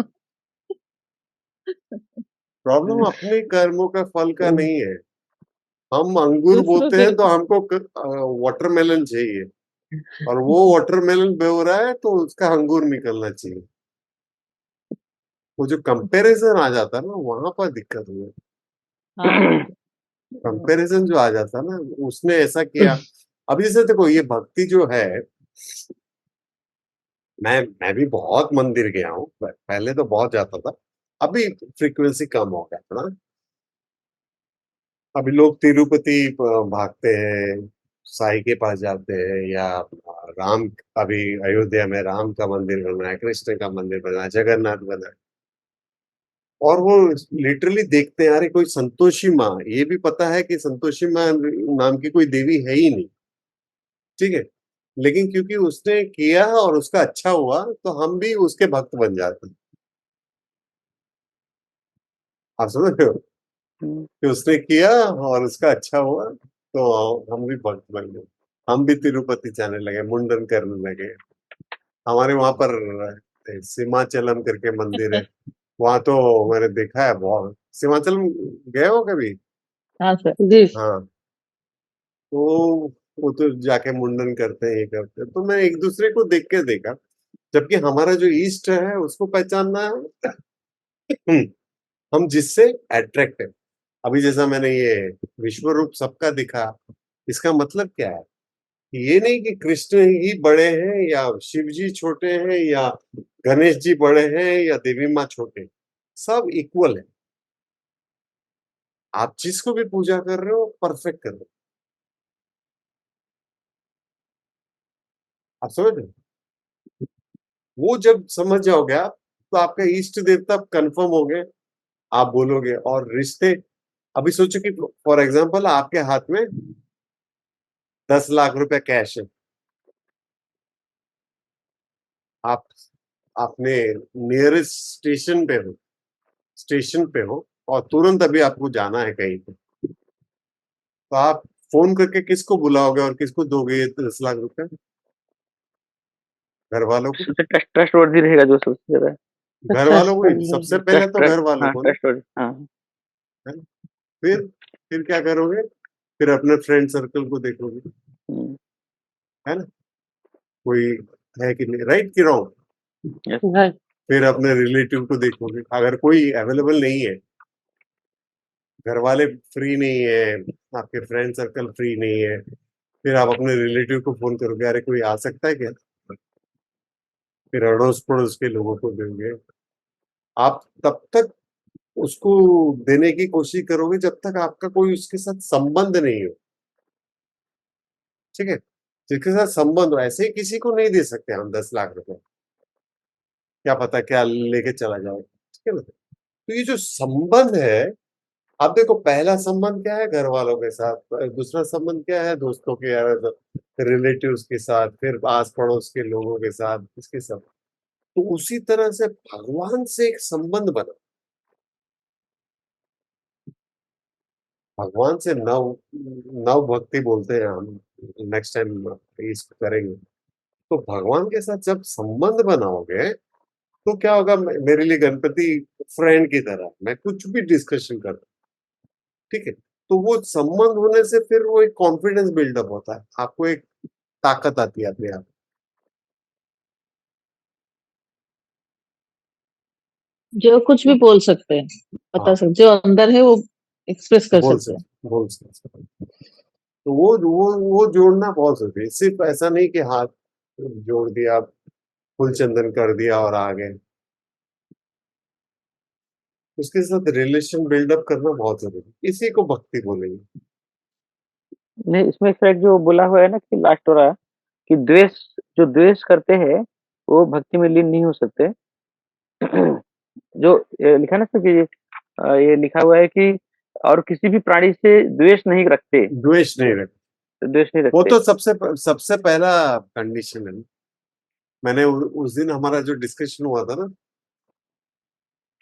प्रॉब्लम अपने कर्मों का फल का नहीं है। हम अंगूर दूसरों बोते के हैं तो हमको वाटरमेलन चाहिए, और वो वाटरमेलन बो रहा है तो उसका अंगूर निकलना चाहिए। वो जो कंपैरिजन आ जाता है ना, वहां पर दिक्कत हुई। हाँ, कंपैरिजन जो आ जाता है ना, उसने ऐसा किया। अब जैसे देखो, ये भक्ति जो है, मैं भी बहुत मंदिर गया हूँ, पहले तो बहुत जाता था, अभी फ्रीक्वेंसी कम हो गया ना। अभी लोग तिरुपति भागते हैं, साईं के पास जाते हैं, या राम, अभी अयोध्या में राम का मंदिर बन रहा है, कृष्ण का मंदिर बन रहा है, जगन्नाथ बन रहा है, और वो लिटरली देखते हैं, अरे कोई संतोषी माँ, ये भी पता है कि संतोषी माँ नाम की कोई देवी है ही नहीं, ठीक है, लेकिन क्योंकि उसने किया और उसका अच्छा हुआ तो हम भी उसके भक्त बन जाते हैं। आप समझ रहे हो कि उसने किया और उसका अच्छा हुआ तो हम भी भक्त बन गए, हम भी तिरुपति जाने लगे, मुंडन करने लगे। हमारे वहां पर सीमाचलम करके मंदिर है, वहां तो मैंने देखा है बहुत। सीमाचलम गए हो कभी? हाँ सर। जी। हाँ, तो वो तो जाके मुंडन करते हैं, ये करते हैं, तो मैं एक दूसरे को देख के देखा, जबकि हमारा जो ईस्ट है उसको पहचानना है। हम जिससे अट्रैक्ट है। अभी जैसा मैंने ये विश्व रूप सबका दिखा, इसका मतलब क्या है? ये नहीं कि कृष्ण ही बड़े हैं या शिव जी छोटे हैं या गणेश जी बड़े हैं या देवी माँ छोटे हैं। सब इक्वल है। आप जिसको भी पूजा कर रहे हो, परफेक्ट कर रहे हो। आप समझ रहे हो? वो जब समझ जाओगे आप, तो आपका इष्ट देवता कंफर्म हो गए। आप बोलोगे, और रिश्ते, अभी सोचो कि फॉर एग्जाम्पल आपके हाथ में 10 लाख रुपए कैश है, आप अपने नियरेस्ट स्टेशन पे हो, और तुरंत अभी आपको जाना है कहीं पे, तो आप फोन करके किसको बुलाओगे और किसको दोगे ये 10 लाख रुपए? घर वालों को। ट्रस्ट वर्दी रहेगा जो सबसे ज्यादा। घर वालों को ही, सबसे पहले ट्रस्ट तो घर वालों हाँ, को ना। ट्रस्ट वर्दी, हाँ। है ना? फिर क्या करोगे? फिर अपने फ्रेंड सर्कल को देखोगे, हम्म, है ना, कोई है कि नहीं, राइट कि रॉन्ग? हाँ। फिर अपने रिलेटिव को देखोगे, अगर कोई अवेलेबल नहीं है, घर वाले फ्री नहीं है, आपके फ्रेंड सर्कल फ्री नहीं है, फिर आप अपने रिलेटिव को फोन करोगे, अरे कोई आ सकता है क्या? फिर अड़ोस पड़ोस के लोगों को दोगे। आप तब तक उसको देने की कोशिश करोगे जब तक आपका कोई उसके साथ संबंध नहीं हो, ठीक है? जिसके साथ संबंध हो, ऐसे ही किसी को नहीं दे सकते हम 10 लाख रुपए, क्या पता क्या लेके चला जाए, ठीक है ना? तो ये जो संबंध है, अब देखो, पहला संबंध क्या है, घर वालों के साथ, दूसरा संबंध क्या है, दोस्तों के या रिलेटिव्स के साथ, फिर आस पड़ोस के लोगों के साथ, इसके सब। तो उसी तरह से भगवान से एक संबंध बना, भगवान से नव नव भक्ति बोलते हैं हम, नेक्स्ट टाइम इसको करेंगे। तो भगवान के साथ जब संबंध बनाओगे तो क्या होगा, मेरे लिए गणपति फ्रेंड की तरह, मैं कुछ भी डिस्कशन कर, ठीक है, तो वो संबंध होने से फिर वो एक कॉन्फिडेंस बिल्डअप होता है, आपको एक ताकत आती है अपने आप। जो कुछ भी बोल सकते हैं, बता हाँ, सकते, जो अंदर है वो एक्सप्रेस कर सकते हैं। बोल सकते। तो वो जोड़ना बहुत जरूरी है, सिर्फ ऐसा नहीं कि हाथ जोड़ दिया, फुल चंदन कर दिया और आ गए, उसके साथ रिलेशन बिल्डअप करना बहुत जरूरी है, इसी को भक्ति बोलेंगे। नहीं, इसमें एक जो बोला हुआ है ना कि लास्ट हो रहा है कि जो द्वेष करते हैं वो भक्ति में लीन नहीं हो सकते। जो लिखा ना सर कि ये लिखा हुआ है कि और किसी भी प्राणी से द्वेष नहीं रखते, द्वेष नहीं रखते, द्वेष नहीं वो रखते। तो सबसे पहला कंडीशन है। मैंने उस दिन हमारा जो डिस्कशन हुआ था ना,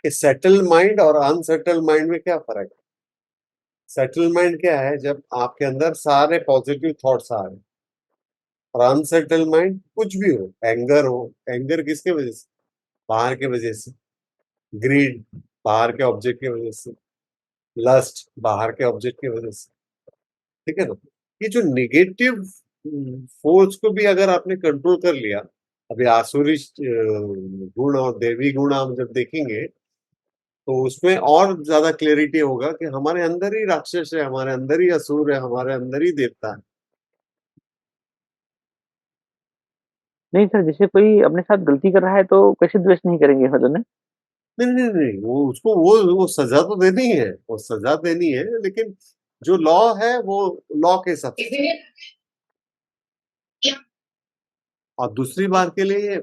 कि सेटल माइंड और अनसेटल माइंड में क्या फर्क है। सेटल माइंड क्या है, जब आपके अंदर सारे पॉजिटिव थॉट्स आ रहे हैं, और अनसेटल माइंड कुछ भी हो, एंगर किसके वजह से, बाहर के वजह से, ग्रीड बाहर के ऑब्जेक्ट की वजह से, लस्ट बाहर के ऑब्जेक्ट की वजह से, ठीक है ना। ये जो निगेटिव फोर्स को भी अगर आपने कंट्रोल कर लिया, अभी आसुरी गुण और देवी गुण हम जब देखेंगे तो उसमें और ज्यादा क्लैरिटी होगा कि हमारे अंदर ही राक्षस है, हमारे अंदर ही असुर है, हमारे अंदर ही देवता है। नहीं सर, जैसे कोई अपने साथ गलती कर रहा है तो कैसे द्वेष नहीं करेंगे मतलब ना? नहीं नहीं नहीं, वो उसको वो सजा तो देनी है, वो सजा देनी है, लेकिन जो लॉ है वो लॉ के हिसाब से। और दूसरी बार के लिए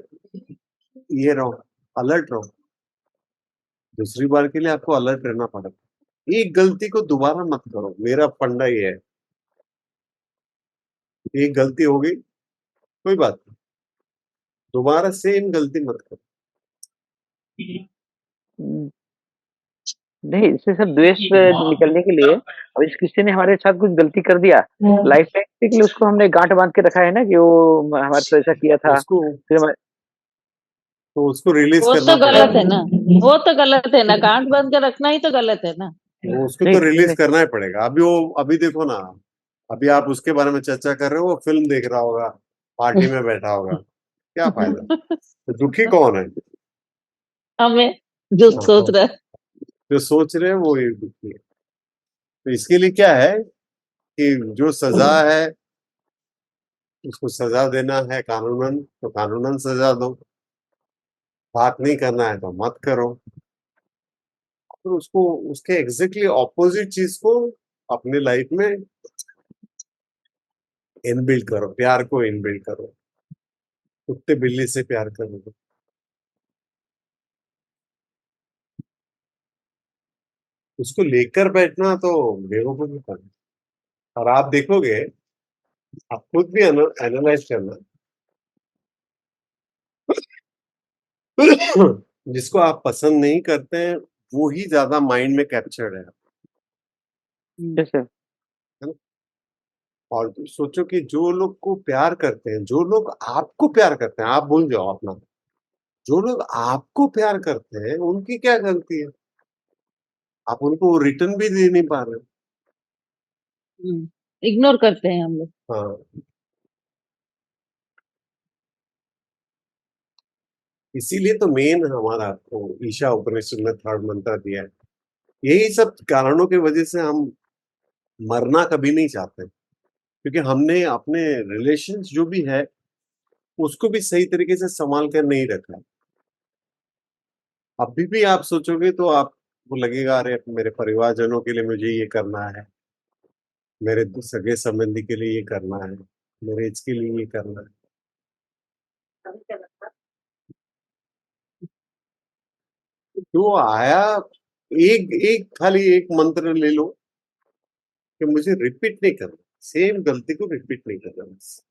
ये रहो, अलर्ट रहो, दूसरी बार के लिए आपको अलर्ट रहना पड़ेगा, एक गलती को दोबारा मत करो, मेरा फंडा ये है। एक गलती हो गई, कोई बात नहीं, दोबारा सेम गलती मत करो। हम्म, नहीं, इससे सर द्वेष निकलने के लिए अब इस किसी ने हमारे साथ कुछ गलती कर दिया, लाइफ टाइम के लिए उसको हमने गांठ बांध के रखा है ना कि वो हमारे साथ ऐसा किया था, उसको फिर हमारे तो उसको रिलीज वो करना तो गलत है पड़ेगा, ना, वो तो गलत है ना, गांठ बांध के रखना ही तो गलत है ना। वो उसको नहीं तो नहीं रिलीज नहीं करना ही पड़ेगा। अभी देखो ना, अभी आप उसके बारे में चर्चा कर रहे हो, वो फिल्म देख रहा होगा, पार्टी में बैठा होगा, क्या फायदा, तो दुखी कौन है। हमें जो हाँ, सोच तो रहा है। जो सोच रहे हैं वो ही दुखी है। तो इसके लिए क्या है कि जो सजा है उसको सजा देना है कानूनन, तो कानूनन सजा दो, बात नहीं करना है तो मत करो। तो उसको उसके एग्जैक्टली ऑपोजिट चीज को अपने लाइफ में इनबिल्ड करो, प्यार को इनबिल्ड करो, कुत्ते बिल्ली से प्यार करो, उसको लेकर बैठना तो बेवकूफी करना। और आप देखोगे, आप खुद भी एनालाइज करना, जिसको आप पसंद नहीं करते हैं वो ही ज्यादा माइंड में कैप्चर्ड है जैसे ना। और सोचो कि जो लोग को प्यार करते हैं, जो लोग आपको प्यार करते हैं, आप भूल जाओ अपना, जो लोग आपको प्यार करते हैं उनकी क्या गलती है, आप उनको रिटर्न भी दे नहीं पा रहे। इग्नोर करते हैं हम लोग। हाँ, इसीलिए तो मेन हमारा आपको ईशा उपनिषद में थर्ड मंत्र दिया है। यही सब कारणों की वजह से हम मरना कभी नहीं चाहते, क्योंकि हमने अपने रिलेशंस जो भी है उसको भी सही तरीके से संभाल कर नहीं रखा। अभी भी आप सोचोगे तो आपको लगेगा, अरे मेरे परिवारजनों के लिए मुझे ये करना है, मेरे सगे संबंधी के लिए ये करना है, मेरे इसके लिए ये करना है। जो आया एक एक खाली एक मंत्र ले लो कि मुझे रिपीट नहीं करना, सेम गलती को रिपीट नहीं करना बस।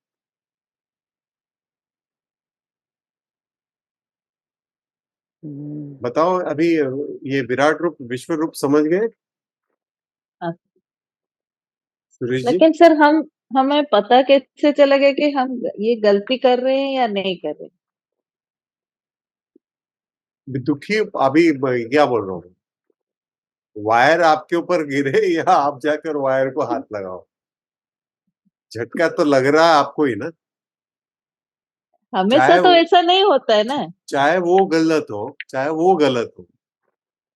बताओ अभी ये विराट रूप विश्व रूप समझ गए हाँ। सुरेश जी? लेकिन सर हमें पता कैसे चलेगा कि हम ये गलती कर रहे हैं या नहीं कर रहे? दुखी अभी क्या बोल रहा हूँ, वायर आपके ऊपर गिरे या आप जाकर वायर को हाथ लगाओ, झटका तो लग रहा है आपको ही ना। हमेशा चाहे तो ऐसा नहीं होता है ना। चाहे वो गलत हो, चाहे वो गलत हो,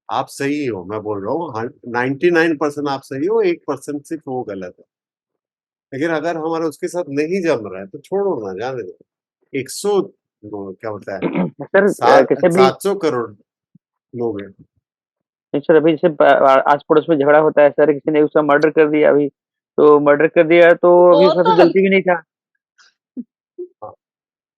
आप सही हो, मैं बोल रहा हूँ 99% आप सही हो, 1% सिर्फ वो गलत है। लेकिन अगर हमारा उसके साथ नहीं जम रहा है तो छोड़ो ना, जाने दो। 100 क्या होता है, सर कैसे भी 700 करोड़ लोग हैं। सर अभी जैसे आस पड़ोस में झगड़ा होता है सर, किसी ने उसका मर्डर कर दिया अभी, तो मर्डर कर दिया तो अभी वो उसका तो तो गलती भी नहीं था, हाँ,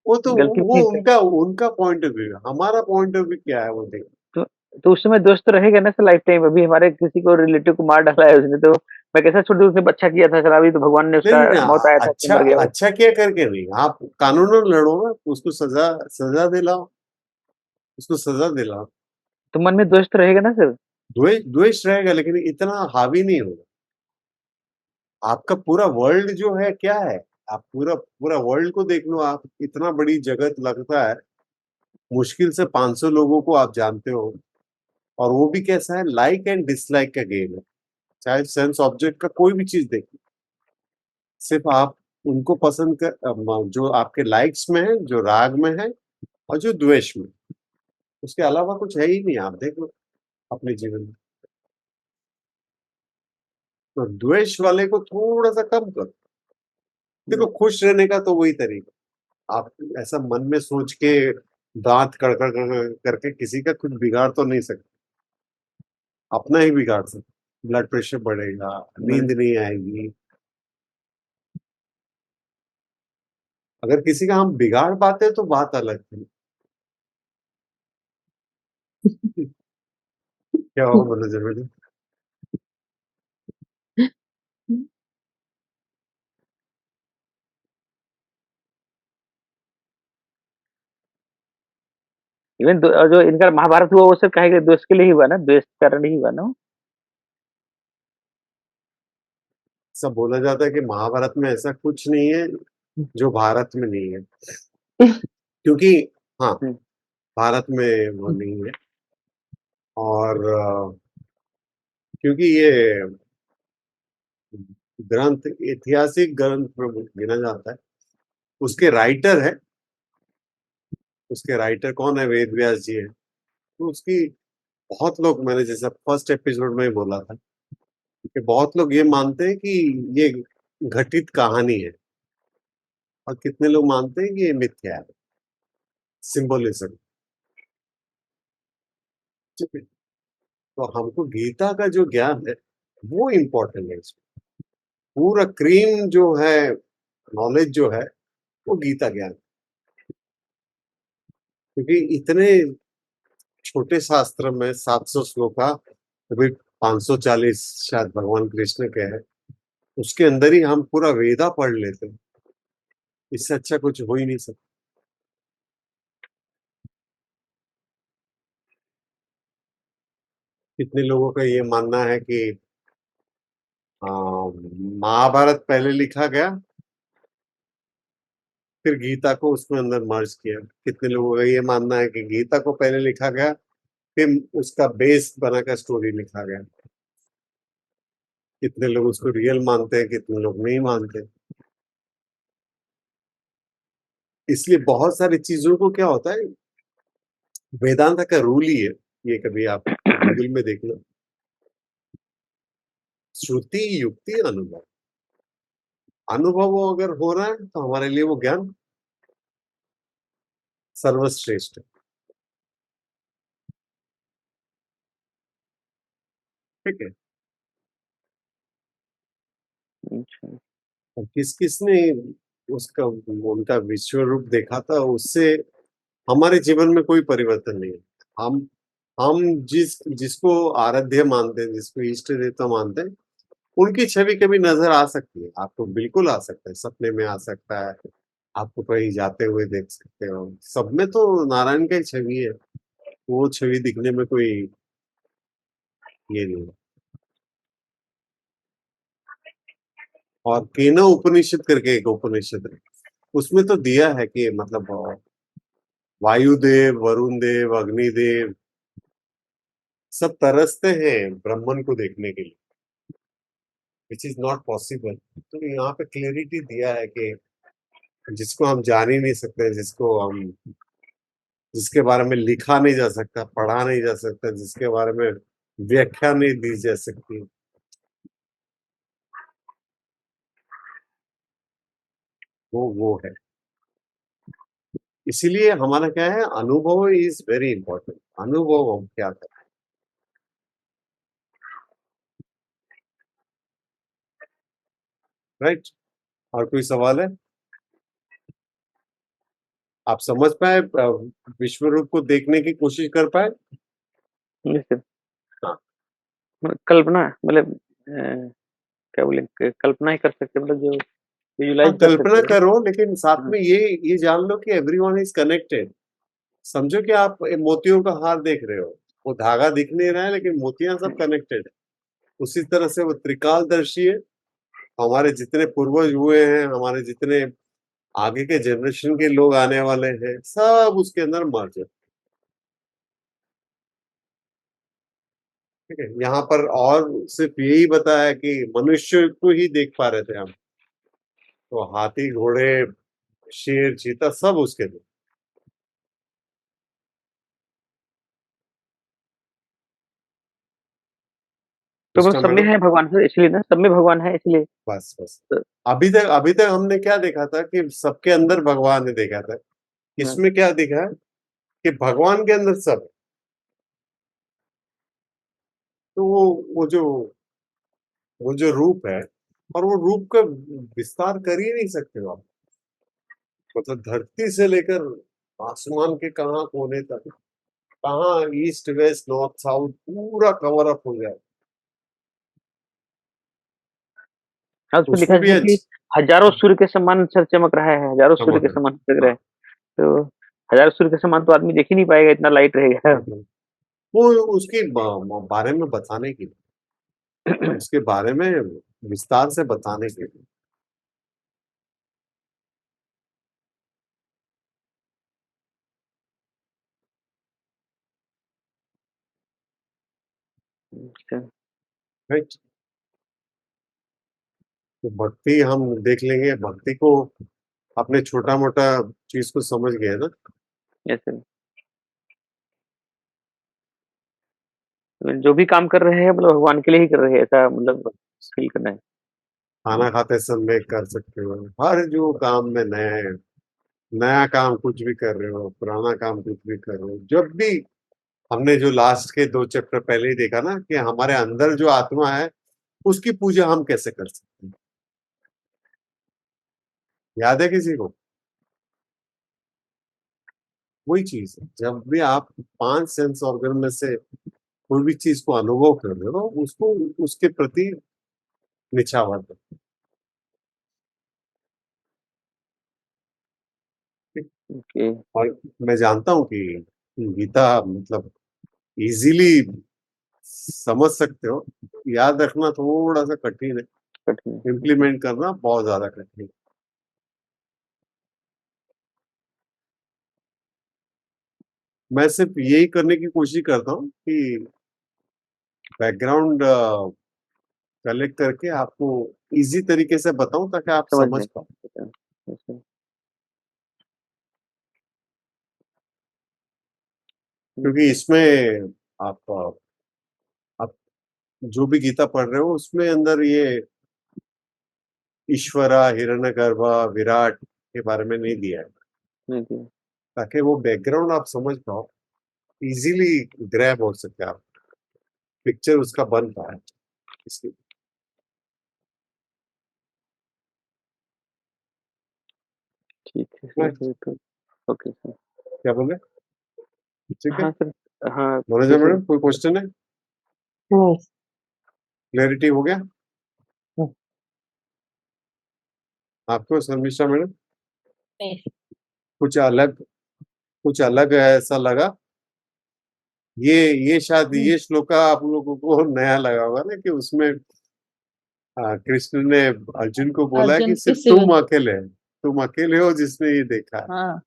वो तो गलती भी वो नहीं था। उनका उनका पॉइंट ऑफ व्यू, हमारा पॉइंट ऑफ व्यू क्या है वो देखो। तो तो उस समय दोस्त तो रहेगा ना सर लाइफ टाइम। अभी हमारे किसी को रिलेटिव को मार डाला है उसने, तो मैं कैसा छोड़ दूं, उसने अच्छा किया था सर, अभी तो भगवान ने नहीं उसका नहीं नहीं, मौत आया था तो अच्छा मर गया वो। अच्छा क्या करके नहीं, आप कानून में लड़ो ना, उसको सजा सजा दिलाओ, उसको सजा दिलाओ। तो मन में दोस्त तो रहेगा ना सर। द्वेष द्वेष रहेगा लेकिन इतना हावी नहीं होगा। आपका पूरा वर्ल्ड जो है क्या है, आप पूरा पूरा वर्ल्ड को देख लो, आप इतना बड़ी जगत लगता है, मुश्किल से 500 लोगों को आप जानते हो, और वो भी कैसा है, लाइक एंड डिसलाइक का गेम है। चाहे सेंस ऑब्जेक्ट का कोई भी चीज देखो, सिर्फ आप उनको पसंद कर जो आपके लाइक्स में है, जो राग में है, और जो द्वेष में, उसके अलावा कुछ है ही नहीं। आप देख लो अपने जीवन में, तो द्वेष वाले को थोड़ा सा कम करो। देखो खुश रहने का तो वही तरीका, आप ऐसा मन में सोच के दांत कड़कड़ कड़कड़ करके किसी का कुछ बिगाड़ तो नहीं सकते, अपना ही बिगाड़ सकते। ब्लड प्रेशर बढ़ेगा, नींद नहीं आएगी। अगर किसी का हम बिगाड़ पाते हैं तो बात अलग थी। क्या होगा मनोज जी? इवन जो इनका महाभारत हुआ वो सब कहे दोस्त के लिए ही हुआ ना, द्वेष के कारण ही हुआ ना। सब बोला जाता है कि महाभारत में ऐसा कुछ नहीं है जो भारत में नहीं है, क्योंकि हाँ, हम्म, भारत में वो नहीं है। और क्योंकि ये ग्रंथ ऐतिहासिक ग्रंथ में गिना जाता है, उसके राइटर है, उसके राइटर कौन है, वेद व्यास जी है। तो उसकी बहुत लोग, मैंने जैसा फर्स्ट एपिसोड में ही बोला था कि बहुत लोग ये मानते हैं कि ये घटित कहानी है, और कितने लोग मानते हैं कि ये मिथ्या है, सिंबोलिज्म। ठीक है, तो हमको गीता का जो ज्ञान है वो इम्पोर्टेंट है इसमें। पूरा क्रीम जो है, नॉलेज जो है, वो गीता ज्ञान, क्योंकि इतने छोटे शास्त्र में 700 श्लोका, अभी 540 शायद भगवान कृष्ण के हैं, उसके अंदर ही हम पूरा वेदा पढ़ लेते हैं। इससे अच्छा कुछ हो ही नहीं सकता। कितने लोगों का ये मानना है कि महाभारत पहले लिखा गया, फिर गीता को उसमें अंदर मर्ज किया। कितने लोगों का ये मानना है कि गीता को पहले लिखा गया, फिर उसका बेस बनाकर स्टोरी लिखा गया। कितने लोग उसको रियल मानते हैं, कितने लोग नहीं मानते। इसलिए बहुत सारी चीजों को क्या होता है, वेदांत का रूल ही है, ये कभी आप गूगल में देख लो, श्रुति युक्ति अनुभव। अनुभव अगर हो रहा है तो हमारे लिए वो ज्ञान सर्वश्रेष्ठ है। ठीक है, अच्छा। और किस किसने उसका उनका विश्व रूप देखा था, उससे हमारे जीवन में कोई परिवर्तन नहीं है। हम हम जिसको आराध्य मानते हैं, जिसको इष्ट देवता मानते हैं, उनकी छवि कभी नजर आ सकती है। आपको बिल्कुल आ सकता है, सपने में आ सकता है, आपको कहीं जाते हुए देख सकते हो। सब में तो नारायण का ही छवि है, वो छवि दिखने में कोई ये नहीं है। और केन उपनिषद करके एक उपनिषद है, उसमें तो दिया है कि मतलब वायुदेव, वरुण देव, अग्निदेव सब तरसते हैं ब्राह्मण को देखने के लिए, विच इज नॉट पॉसिबल। तो यहाँ पे क्लियरिटी दिया है कि जिसको हम जान ही नहीं सकते, जिसके बारे में लिखा नहीं जा सकता, पढ़ा नहीं जा सकता, जिसके बारे में व्याख्या नहीं दी जा सकती, वो है। इसीलिए हमारा क्या है, अनुभव इज वेरी इंपॉर्टेंट। अनुभव हम क्या करें, राइट? और कोई सवाल है? आप समझ पाए, विश्व रूप को देखने की कोशिश कर पाए? जी सर। हाँ। कल्पना मतलब क्या बोले, कल्पना ही कर सकते, मतलब जो विजुलाइज कर कल्पना सकते हैं। करो, लेकिन साथ हाँ। में ये जान लो कि एवरीवन इज कनेक्टेड। समझो कि आप मोतियों का हार देख रहे हो, वो धागा दिख नहीं रहा है, लेकिन मोतियां सब कनेक्टेड है। उसी तरह से वो त्रिकालदर्शी है। हमारे जितने पूर्वज हुए हैं, हमारे जितने आगे के जनरेशन के लोग आने वाले हैं, सब उसके अंदर मर्ज है। ठीक है, यहाँ पर और सिर्फ यही बताया कि मनुष्य को ही देख पा रहे थे हम, तो हाथी, घोड़े, शेर, चीता सब उसके थे। तो वो कृष्णा सब में मैडम, है भगवान सर, इसलिए ना सब में भगवान है इसलिए। बस बस। तो, अभी तक हमने क्या देखा था कि सबके अंदर भगवान ने देखा था। हाँ, इसमें क्या दिखा है कि भगवान के अंदर सब है। तो वो जो रूप है, और वो रूप का विस्तार कर ही नहीं सकते हो आप। मतलब धरती से लेकर आसमान के कहाँ कोने तक, कहाँ ईस्ट वेस्ट नॉर्थ साउथ पूरा कवर अप हो जाए। हाँ, उसमें लिखा उसमें है भी जैसे कि हजारों सूर्य के समान सर चमक रहा है, हजारों सूर्य के चमक समान चमक रहा हाँ, है। तो हजारों सूर्य के समान तो आदमी देख ही नहीं पाएगा, इतना लाइट रहेगा। वो उसके बारे में बताने के लिए, उसके बारे में विस्तार से बताने के लिए। अच्छा, राइट? तो भक्ति हम देख लेंगे, भक्ति को अपने छोटा मोटा चीज को समझ गए ना। ऐसे जो भी काम कर रहे हैं मतलब भगवान के लिए ही कर रहे हैं, ऐसा मतलब फील करना है। खाना खाते समय कर सकते हो, हर जो काम में नया नया काम कुछ भी कर रहे हो, पुराना काम कुछ भी कर रहे हो, जब भी हमने जो लास्ट के 2 चैप्टर पहले ही देखा ना कि हमारे अंदर जो आत्मा है, उसकी पूजा हम कैसे कर सकते हैं। याद है किसी को? वही चीज है, जब भी आप 5 सेंस ऑर्गन में से कोई भी चीज को अनुभव कर रहे हो, उसको उसके प्रति निछावर दो। ठीक? ओके। और मैं जानता हूँ कि गीता मतलब इजीली समझ सकते हो, याद रखना थोड़ा सा कठिन है, कठिन है। इम्प्लीमेंट करना बहुत ज्यादा कठिन है। मैं सिर्फ यही करने की कोशिश करता हूँ कि बैकग्राउंड कलेक्ट करके आपको इजी तरीके से बताऊं, ताकि आप समझ समझ में। पाओ। अच्छा, क्योंकि इसमें आप जो भी गीता पढ़ रहे हो, उसमें अंदर ये ईश्वरा, हिरण्यगर्भा, विराट के बारे में नहीं दिया है, जी। ताकि वो बैकग्राउंड आप समझ पाओ, इजीली ग्रैब हो सके, आप पिक्चर उसका बन पाए। इसलिए ठीक है मैं सर, फिर तो ओके सर। क्या बोले? ठीक है। हाँ सर। हाँ, मनोजा जैसे मैडम कोई क्वेश्चन है? नहीं क्लैरिटी हो गया हम्म, आपको शर्मिष्ठा मैडम? नहीं, कुछ अलग ऐसा लगा? ये शायद ये श्लोका आप लोगों को नया लगा होगा ना कि उसमें कृष्ण ने अर्जुन को बोला है अर्जुन कि सिर्फ किसी भी तुम अकेले हो जिसने ये देखा है। हाँ,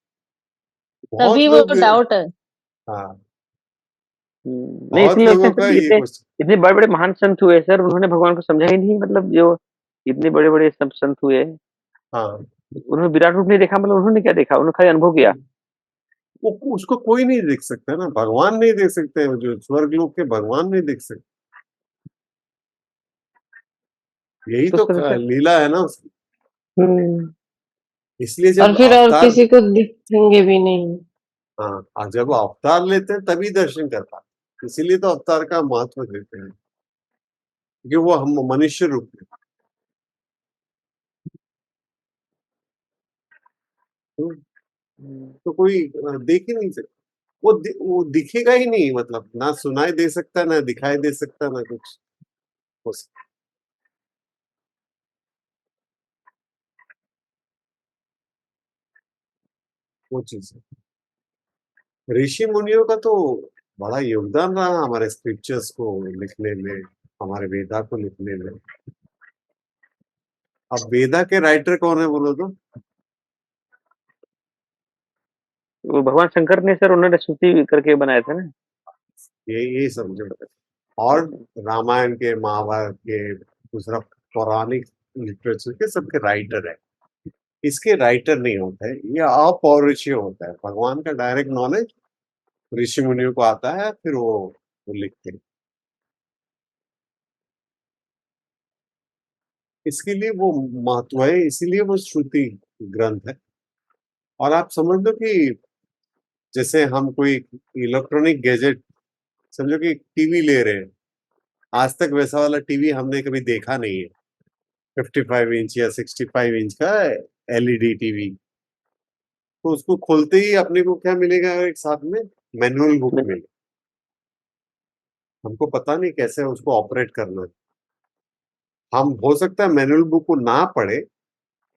बहुत तभी वो लोग डाउट है। हाँ नहीं, बहुत इसलिए लगता है लोगों सर का कि ये इतने क्वेश्चन। इतने बड़े-बड़े महान संत हुए सर, उन्होंने भगवान को समझा ही नहीं, मतलब जो इतने बड़े-बड़े सब संत हुए, हाँ उन्होंने विराट रूप नहीं देखा, मतलब उन्होंने क्या देखा? उन्होंने खाली अनुभव किया। वो उसको कोई नहीं देख सकता ना, भगवान नहीं देख सकते, जो स्वर्ग लोक के भगवान नहीं देख सकते। यही तो तो सर लीला है ना उसकी। हुँ, इसलिए और जब फिर और अवतार किसी को दिखेंगे भी नहीं। हाँ और जब वो अवतार लेते हैं तभी दर्शन कर पाते, इसीलिए तो अवतार का महत्व देते हैं क्योंकि वो हम मनुष्य रूप में तो, हुँ, तो कोई देख ही नहीं सकता। वो दिखेगा ही नहीं, मतलब ना सुनाई दे सकता ना दिखाई दे सकता ना कुछ हो सकता। वो चीज है। ऋषि मुनियों का तो बड़ा योगदान रहा हमारे स्क्रिप्चर्स को लिखने में, हमारे वेदा को लिखने में। अब वेदा के राइटर कौन है बोलो तो? वो भगवान शंकर ने सर उन्होंने स्तुति करके बनाया था ना। ये समझो। और रामायण के, महाभारत के, दूसरा पौराणिक लिटरेचर के सबके राइटर है। इसके राइटर नहीं होता है, ये अपौरुषीय होता है। भगवान का डायरेक्ट नॉलेज ऋषि मुनियों को आता है, फिर वो लिखते हैं। इसके लिए वो महत्व है, इसीलिए वो श्रुति ग्रंथ है। और आप समझ लो कि जैसे हम कोई इलेक्ट्रॉनिक गैजेट, समझो कि टीवी ले रहे हैं, आज तक वैसा वाला टीवी हमने कभी देखा नहीं है। 55 इंच या 65 इंच का एलईडी टीवी, तो उसको खोलते ही अपने को क्या मिलेगा? एक साथ में मैनुअल बुक मैं मिलेगी। हमको पता नहीं कैसे उसको ऑपरेट करना है। हम हो सकता है मैनुअल बुक को ना पढ़े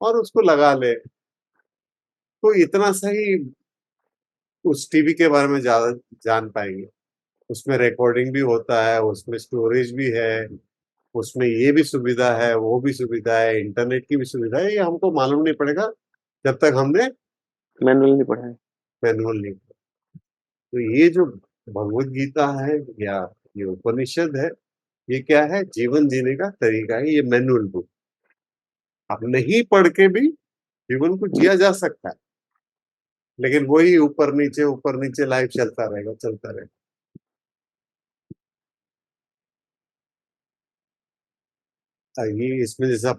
और उसको लगा ले, तो इतना सही उस टीवी के बारे में ज्यादा जान पाएंगे। उसमें रिकॉर्डिंग भी होता है, उसमें स्टोरेज भी है, उसमें ये भी सुविधा है, वो भी सुविधा है, इंटरनेट की भी सुविधा है। ये हमको मालूम नहीं पड़ेगा जब तक हमने मैनुअल नहीं पढ़ा है। मैनुअल नहीं। तो ये जो भगवत गीता है या ये उपनिषद है, ये क्या है? जीवन जीने का तरीका है। ये मैनुअल बुक, अब नहीं पढ़ के भी जीवन को जिया जा सकता है, लेकिन वही ऊपर नीचे लाइफ चलता रहेगा, चलता रहेगा। ये इसमें जैसा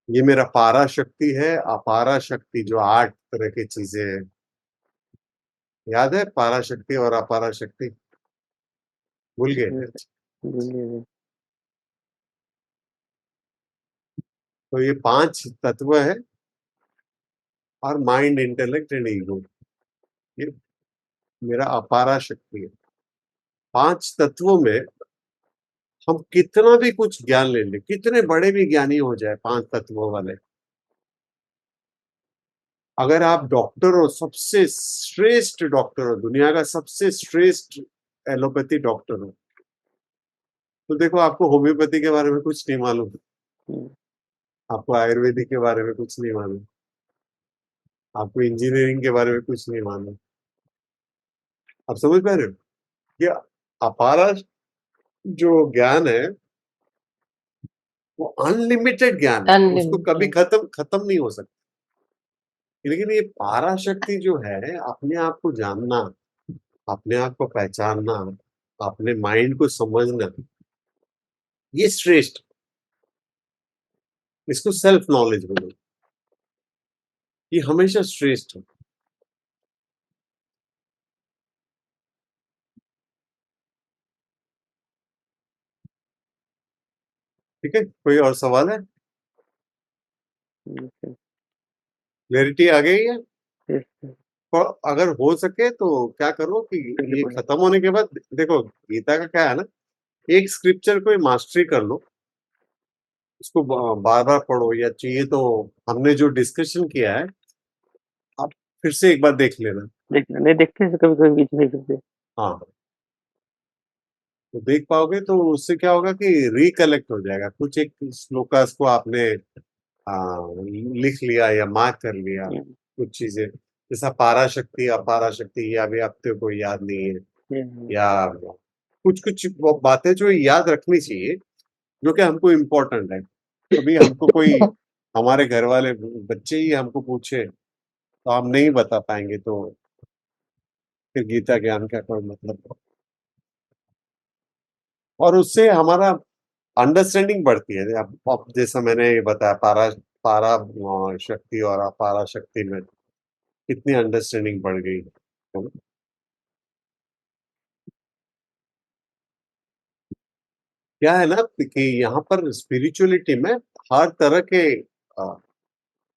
ये मेरा पारा शक्ति है, अपारा शक्ति, जो 8 तरह की चीजें हैं। याद है पारा शक्ति और अपारा शक्ति? भूल हुँ, गए? जी। तो ये 5 तत्व है, और माइंड, इंटेलेक्ट एंड ईगो, ये मेरा अपारा शक्ति है। 5 तत्वों में हम कितना भी कुछ ज्ञान ले लें, कितने बड़े भी ज्ञानी हो जाए 5 तत्वों वाले, अगर आप डॉक्टर हो, सबसे श्रेष्ठ डॉक्टर हो, दुनिया का सबसे श्रेष्ठ एलोपैथी डॉक्टर हो, तो देखो आपको होम्योपैथी के बारे में कुछ नहीं मालूम, हुँ, आपको आयुर्वेदिक के बारे में कुछ नहीं मालूम, आपको इंजीनियरिंग के बारे में कुछ नहीं मालूम। आप समझ पा रहे हो? ये अपारा जो ज्ञान है वो अनलिमिटेड ज्ञान है, उसको कभी अनलिमिटेड। खत्म खत्म नहीं हो सकता। लेकिन ये पारा शक्ति जो है, अपने आप को जानना, अपने आप को पहचानना, अपने माइंड को समझना, ये श्रेष्ठ, इसको सेल्फ नॉलेज बोलो। ये हमेशा श्रेष्ठ है। ठीक है, कोई और सवाल है? हुँ, क्लैरिटी आ गई है? यस, तो अगर हो सके तो क्या करो कि ये बिल्कुल। खत्म होने के बाद देखो गीता का क्या है ना, एक स्क्रिप्चर को मास्टरी कर लो, उसको बार बार पढ़ो, या चाहिए तो हमने जो डिस्कशन किया है आप फिर से एक बार देख लेना। नहीं देखते हैं कभी कभी बीच में देख लेते हैं। हाँ, तो देख पाओगे तो उससे क्या होगा कि रिकलेक्ट हो जाएगा, कुछ एक श्लोकास को आपने लिख लिया या मार्क कर लिया, हम्म, कुछ चीजें जैसा पाराशक्ति अपाराशक्ति ये अभी आपको कोई याद नहीं है, हम्म, या कुछ कुछ बातें जो याद रखनी चाहिए जो कि हमको इम्पोर्टेंट है। कभी हमको कोई हमारे घर वाले बच्चे ही हमको पूछे तो हम नहीं बता पाएंगे, तो फिर गीता ज्ञान का कोई मतलब। और उससे हमारा अंडरस्टैंडिंग बढ़ती है। अब जैसा मैंने ये बताया पारा पारा शक्ति और अपारा शक्ति में कितनी अंडरस्टैंडिंग बढ़ गई है ना? क्या है ना कि यहाँ पर स्पिरिचुअलिटी में हर तरह के अ,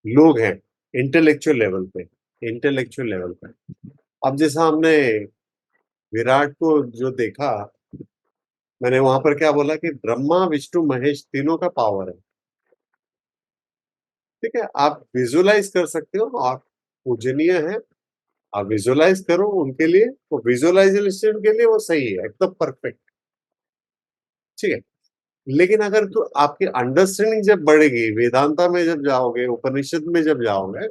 लोग हैं, इंटेलेक्चुअल लेवल पे, इंटेलेक्चुअल लेवल पे। अब जैसा हमने विराट को जो देखा, मैंने वहां पर क्या बोला कि ब्रह्मा विष्णु महेश तीनों का पावर है। ठीक है, आप विजुअलाइज कर सकते हो, आप पूजनीय है, आप विजुअलाइज करो उनके लिए, वो विजुअलाइजेशन के लिए वो सही है, एकदम परफेक्ट। ठीक है, लेकिन अगर तो आपकी अंडरस्टैंडिंग जब बढ़ेगी, वेदांता में जब जाओगे, उपनिषद में जब जाओगे,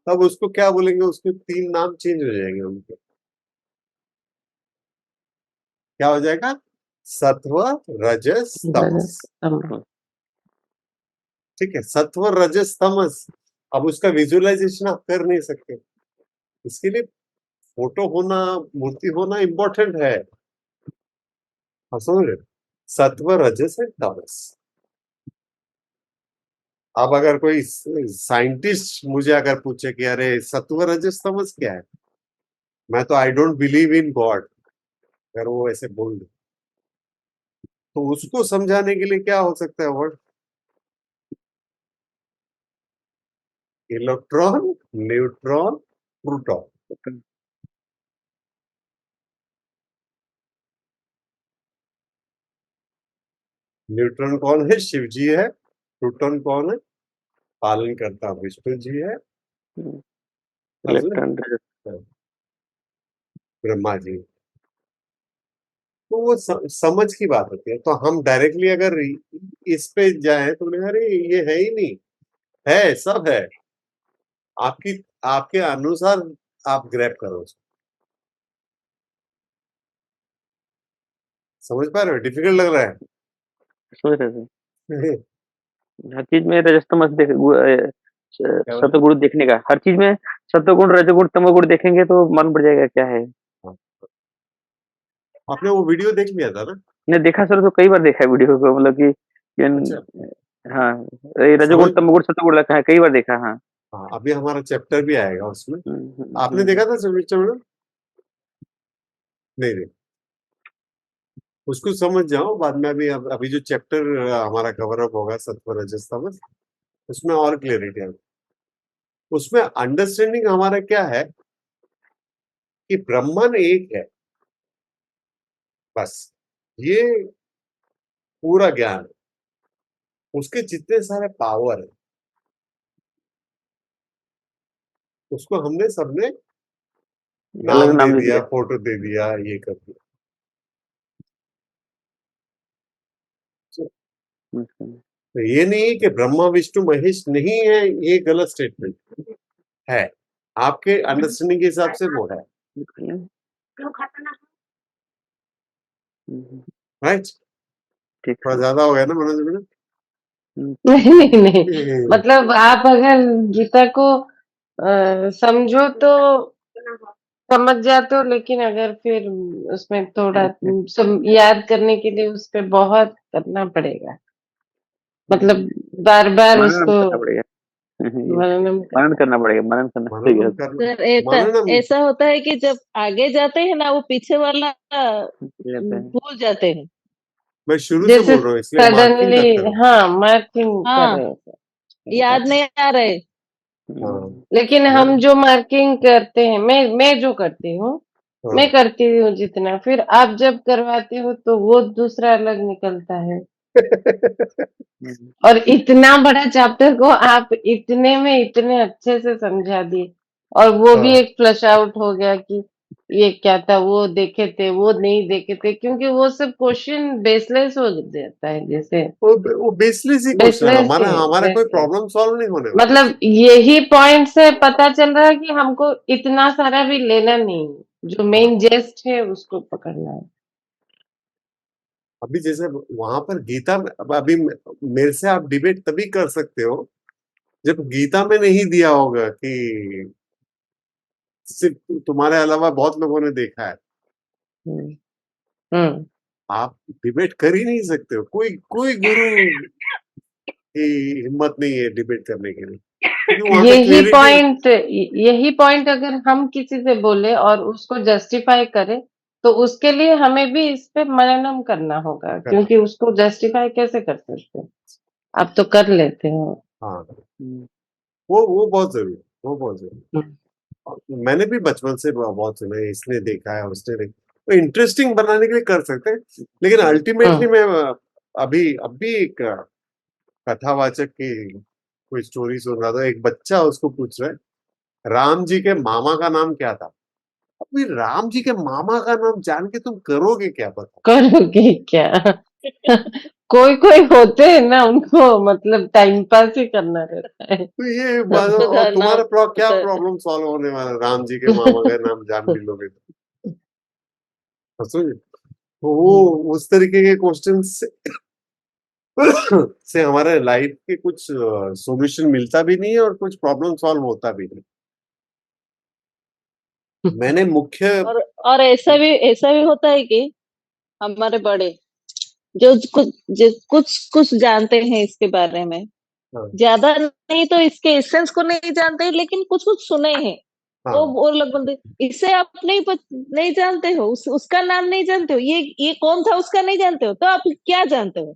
तब उसको क्या बोलेंगे, उसके 3 नाम चेंज हो जाएंगे उनके। क्या हो जाएगा? सत्व रजस तमस। ठीक है, सत्व रजस तमस। अब उसका विजुअलाइजेशन आप कर नहीं सकते, इसके लिए फोटो होना, मूर्ति होना इंपॉर्टेंट है। आप समझ रहे हो? सत्व रजस है तमस। अब अगर कोई साइंटिस्ट मुझे अगर पूछे कि अरे सत्व रजस तमस क्या है, मैं तो I don't believe in God, अगर वो ऐसे बोल दे तो उसको समझाने के लिए क्या हो सकता है word? Electron, neutron, proton. Neutron कौन है? शिव जी है। प्रोटॉन कौन है? पालन करता विष्णु जी है। इलेक्ट्रॉन ब्रह्मा जी। तो वो समझ की बात होती है। तो हम डायरेक्टली अगर इस पे जाए तो बोले अरे ये है ही नहीं, है, सब है, आपकी आपके अनुसार आप ग्रैब करो उसको। समझ पा रहे हो? डिफिकल्ट लग रहा समझ रहे थे। है? हर चीज में रजस्तमस क्या बोले? सतगुण देखने का, हर चीज में सतगुण रजगुण तमोगुण देखेंगे तो मन बढ़ जाएगा क्या है। हाँ, आपने वो वीडियो देख लिया था ना? मैंने देखा सर, तो कई बार देखा है वीडियो को, मतलब कि अच्छा, हाँ, ये रजोगुण समझ। तमोगुण सतोगुण रखा है, कई बार देखा। हाँ। हाँ, अभी हमारा चैप्टर भी आएगा उसमें। आपने हम्म। देखा था समीक्षा मैडम? नहीं नहीं, उसको समझ जाओ, बाद में अभी अभी जो चैप्टर हमारा कवर अप होगा सत्व रजस तमस, उसमें और क्लियरिटी आएगी। उसमें अंडरस्टैंडिंग हमारा क्या है कि ब्रह्मन एक है, बस ये पूरा ज्ञान है। उसके जितने सारे पावर है उसको हमने सबने अलग नाम दे नाम दे दिया, दिया। फोटो दे दिया, ये कर दिया। तो ये नहीं कि ब्रह्मा विष्णु महेश नहीं है, ये गलत स्टेटमेंट है, आपके अंडरस्टैंडिंग के हिसाब से वो है, राइट? ठीक थोड़ा है। ज्यादा हो गया ना मनोज मैडम? नहीं नहीं, मतलब आप अगर गीता को समझो तो समझ जाते हो, लेकिन अगर फिर उसमें थोड़ा याद करने के लिए उस पे बहुत करना पड़ेगा, मतलब बार बार मनन उसको करना पड़ेगा। मनन मनन करना। करना पड़ेगा, मनन करना मननम पड़ेगा। करना, सर ऐसा मननम। ऐसा होता है कि जब आगे जाते हैं ना, वो पीछे वाला जाता है। भूल जाते हैं। मैं शुरू से जैसे बोल रहा हूँ इसलिए मार्किंग सडनली, करते रहो। हाँ, मार्किंग कर हाँ, रहे हैं। याद नहीं आ रहे। हाँ लेकिन हम जो मार्किंग करते हैं, मैं जो करती हूँ, मैं हाँ करती हूँ जितना, फिर आप जब करवाते हो तो वो दूसरा अलग निकलता है। और इतना बड़ा चैप्टर को आप इतने में इतने अच्छे से समझा दिए, और वो भी हाँ एक फ्लश आउट हो गया कि ये क्या था, वो देखे थे, वो नहीं देखे थे, क्योंकि वो सब क्वेश्चन बेसलेस हो जाता है, जैसे वो बेसलेस ही क्वेश्चन है, बेसलेस हमारा है, हमारा कोई बेसलेस। प्रॉब्लम सॉल्व नहीं होने वाला मतलब यही पॉइंट से पता चल रहा है कि हमको इतना सारा भी लेना नहीं है, जो हाँ मेन जेस्ट है उसको पकड़ना है। अभी जैसे वहां पर गीता में, अब अभी मेरे से आप डिबेट तभी कर सकते हो जब गीता में नहीं दिया होगा कि सिर्फ तुम्हारे अलावा बहुत लोगों ने देखा है। हम्म हम्म। आप डिबेट कर ही नहीं सकते हो, कोई कोई गुरु की हिम्मत नहीं है डिबेट करने के लिए, क्योंकि वहां पे क्लियरिटी। यही पॉइंट अगर हम किसी से बोले और उसको जस्टिफाई करें, तो उसके लिए हमें भी इस पे मननम करना होगा, क्योंकि उसको जस्टिफाई कैसे कर सकते हैं। आप तो कर लेते हो। हाँ वो बहुत जरूरी है, वो बहुत जरूरी हम्म है। मैंने भी बचपन से बहुत सुना है, इसने देखा है उसने देखा, तो इंटरेस्टिंग बनाने के लिए कर सकते हैं, लेकिन अल्टीमेटली हम्म। मैं अभी एक कथावाचक की कोई स्टोरी सुन रहा था। एक बच्चा उसको पूछ रहा है राम जी के मामा का नाम क्या था। अभी राम जी के मामा का नाम जान के तुम करोगे क्या, पता। करोगे क्या? कोई कोई होते हैं ना, उनको मतलब टाइम पास ही करना रहता है। तो ये सबको और जानना तुम्हारा क्या होता है। प्रॉब्लम सॉल्व होने वाला है? राम जी के मामा का नाम जान भी लोगे तो समझे? तो वो उस तरीके के क्वेश्चन से हमारे लाइफ के कुछ सॉल्यूशन मिलता भी नहीं है और कुछ प्रॉब्लम सॉल्व होता भी नहीं। मैंने मुख्य और ऐसा भी होता है कि हमारे बड़े जो कुछ कुछ जानते हैं इसके बारे में, हाँ ज्यादा नहीं तो इसके एसेंस को नहीं जानते, लेकिन कुछ कुछ सुने हैं। हाँ वो लोग बोलते, इसे आप नहीं जानते हो, उसका नाम नहीं जानते हो, ये कौन था उसका नहीं जानते हो, तो आप क्या जानते हो?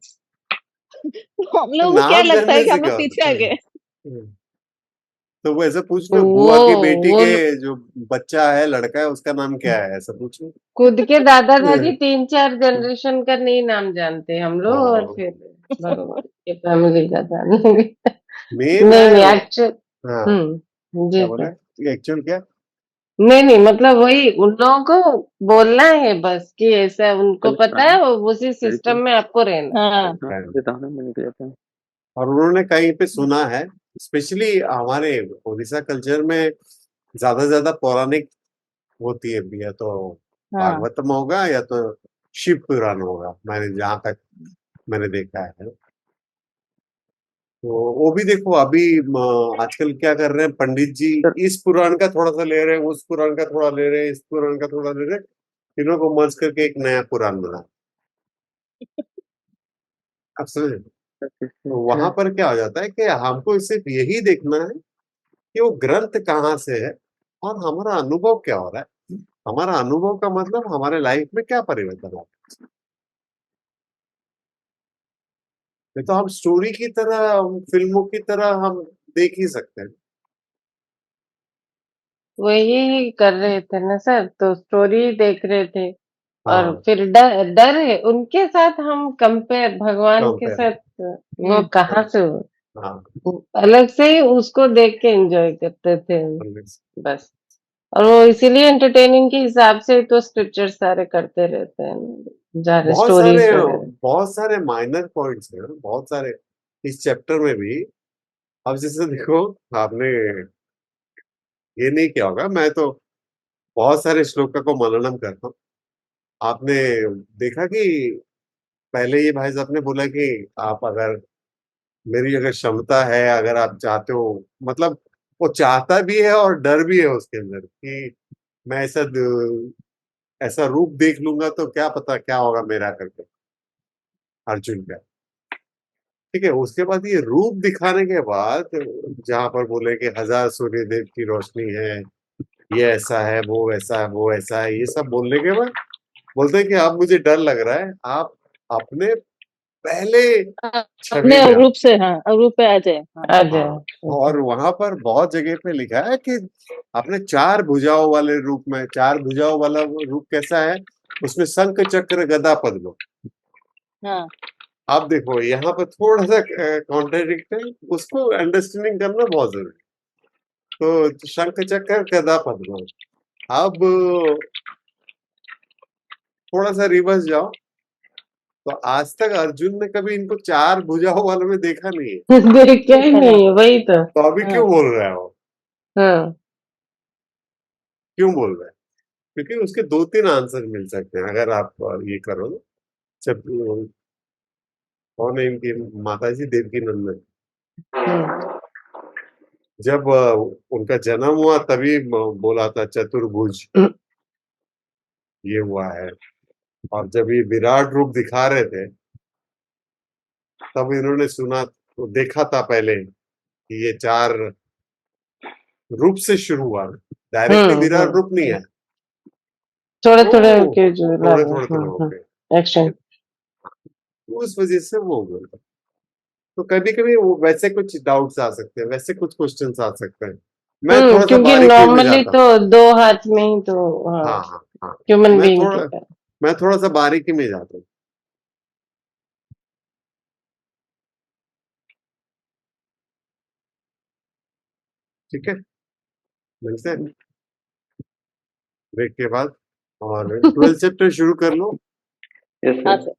तो हम तो लोगों को क्या नाम लगता है जानने कि से हम लोग क्या पीछे आ होता है? गए। तो वो ऐसा पूछ लो, वो बुआ की बेटी वो के जो बच्चा है, लड़का है, उसका नाम क्या है, ऐसा पूछ लो। खुद के दादा दादी 3-4 जनरेशन का नहीं नाम जानते हम लोग, और हाँ फिर भगवान के फैमिली का जानेंगे। मेन नहीं है नहीं, एक्चुअल। हाँ जी क्या बोला सर। है एक्चुअल क्या। नहीं नहीं, मतलब वही उन लोगों को बोलना है बस, कि ऐसा उनको पता है, वो उसी सिस्टम में आपको रहना है। हाँ, मैंने दिया था। और उन्होंने कहीं पे सुना है, स्पेशली हमारे उड़ीसा कल्चर में ज्यादा पौराणिक होती है, या तो हाँ। भागवतम होगा या तो शिव पुराण होगा, मैंने जहां तक मैंने देखा है। तो वो भी देखो अभी आजकल क्या कर रहे हैं पंडित जी, सर इस पुराण का थोड़ा सा ले रहे हैं, उस पुराण का थोड़ा ले रहे हैं, इस पुराण का थोड़ा ले रहे हैं, तीनों को मर्ज करके एक नया पुराण बना। अब समझे? तो वहां पर क्या हो जाता है कि हमको सिर्फ यही देखना है कि वो ग्रंथ कहाँ से है और हमारा अनुभव क्या हो रहा है। हमारा अनुभव का मतलब हमारे लाइफ में क्या परिवर्तन आ रहा है। ये तो हम स्टोरी की तरह, हम फिल्मों की तरह हम देख ही सकते हैं। वही कर रहे थे ना सर, तो स्टोरी देख रहे थे, और हाँ फिर डर डर है उनके साथ, हम कंपेयर भगवान के कंपेयर। साथ, वो कहाँ से हाँ अलग से ही उसको देख के एंजॉय करते थे बस। और वो इसीलिए एंटरटेनिंग के हिसाब से तो स्क्रिप्चर सारे करते रहते हैं, जा बहुत सारे स्टोरीज वगैरह। बहुत सारे माइनर पॉइंट्स हैं, बहुत सारे इस चैप्टर में भी। अब जैसे देखो, आपने ये नहीं किया होगा, मैं तो बहुत सारे श्लोका को मननम करता हूँ। आपने देखा कि पहले ये भाई साहब ने बोला कि आप अगर, मेरी अगर क्षमता है, अगर आप चाहते हो, मतलब वो चाहता भी है और डर भी है उसके अंदर कि मैं ऐसा रूप देख लूंगा तो क्या पता क्या होगा मेरा करके, अर्जुन का। ठीक है, उसके बाद ये रूप दिखाने के बाद जहां पर बोले कि 1000 सूर्य देव की रोशनी है, ये ऐसा है, वो वैसा है, वो ऐसा है, ये सब बोलने के बाद बोलते हैं कि अब मुझे डर लग रहा है, आप अपने पहले छवि अपने में रूप से, हाँ रूप पे आ जाए। हाँ। आ जाए। हाँ, और वहां पर बहुत जगह पे लिखा है कि अपने चार भुजाओं वाले रूप में, चार भुजाओं वाला वो रूप कैसा है, उसमें शंख चक्र गदा पद्म। हाँ। आप देखो यहाँ पर थोड़ा सा कॉन्ट्रडिक्ट है, उसको अंडरस्टैंडिंग करना बहुत जरूरी है। तो शंख चक्र गदा पद्म। अब थोड़ा सा रिवर्स जाओ, तो आज तक अर्जुन ने कभी इनको चार भुजाओं वालों में देखा नहीं है, देखा ही नहीं है, वही तो। तो अभी हाँ। क्यों बोल रहा है वो? हाँ क्यों बोल रहा है? क्योंकि उसके दो तीन आंसर मिल सकते हैं अगर आप ये करो ना। जब कौन है इनकी माता जी, देवकी नंदन, हम्म, जब उनका जन्म हुआ तभी बोला था चतुर्भुज ये हुआ है, और जब ये विराट रूप दिखा रहे थे तब इन्होंने सुना तो देखा था पहले कि ये चार रूप से शुरू हुआ, डायरेक्टली विराट रूप नहीं है, थोड़े तो थोड़े के जो थोड़े थोड़े थोड़े होके, एक्शन। उस वजह से वो बोलता। तो कभी कभी वो वैसे कुछ डाउट्स आ सकते हैं, वैसे कुछ क्वेश्चंस आ सकते हैं। मैं थोड़ा सा क्योंकि बारीकी में नॉर्मली जाता तो हूँ। दो हाथ में ही तो, हाँ, हाँ हाँ हाँ, ह्यूमन मैं बीइंग के थोड़ा पास। मैं थोड़ा सा बारीकी में जाता हूँ। ठीक है, मिलते हैं ब्रेक के बाद, और 12 चैप्टर शुरू कर लो। यस हाँ सर। सर।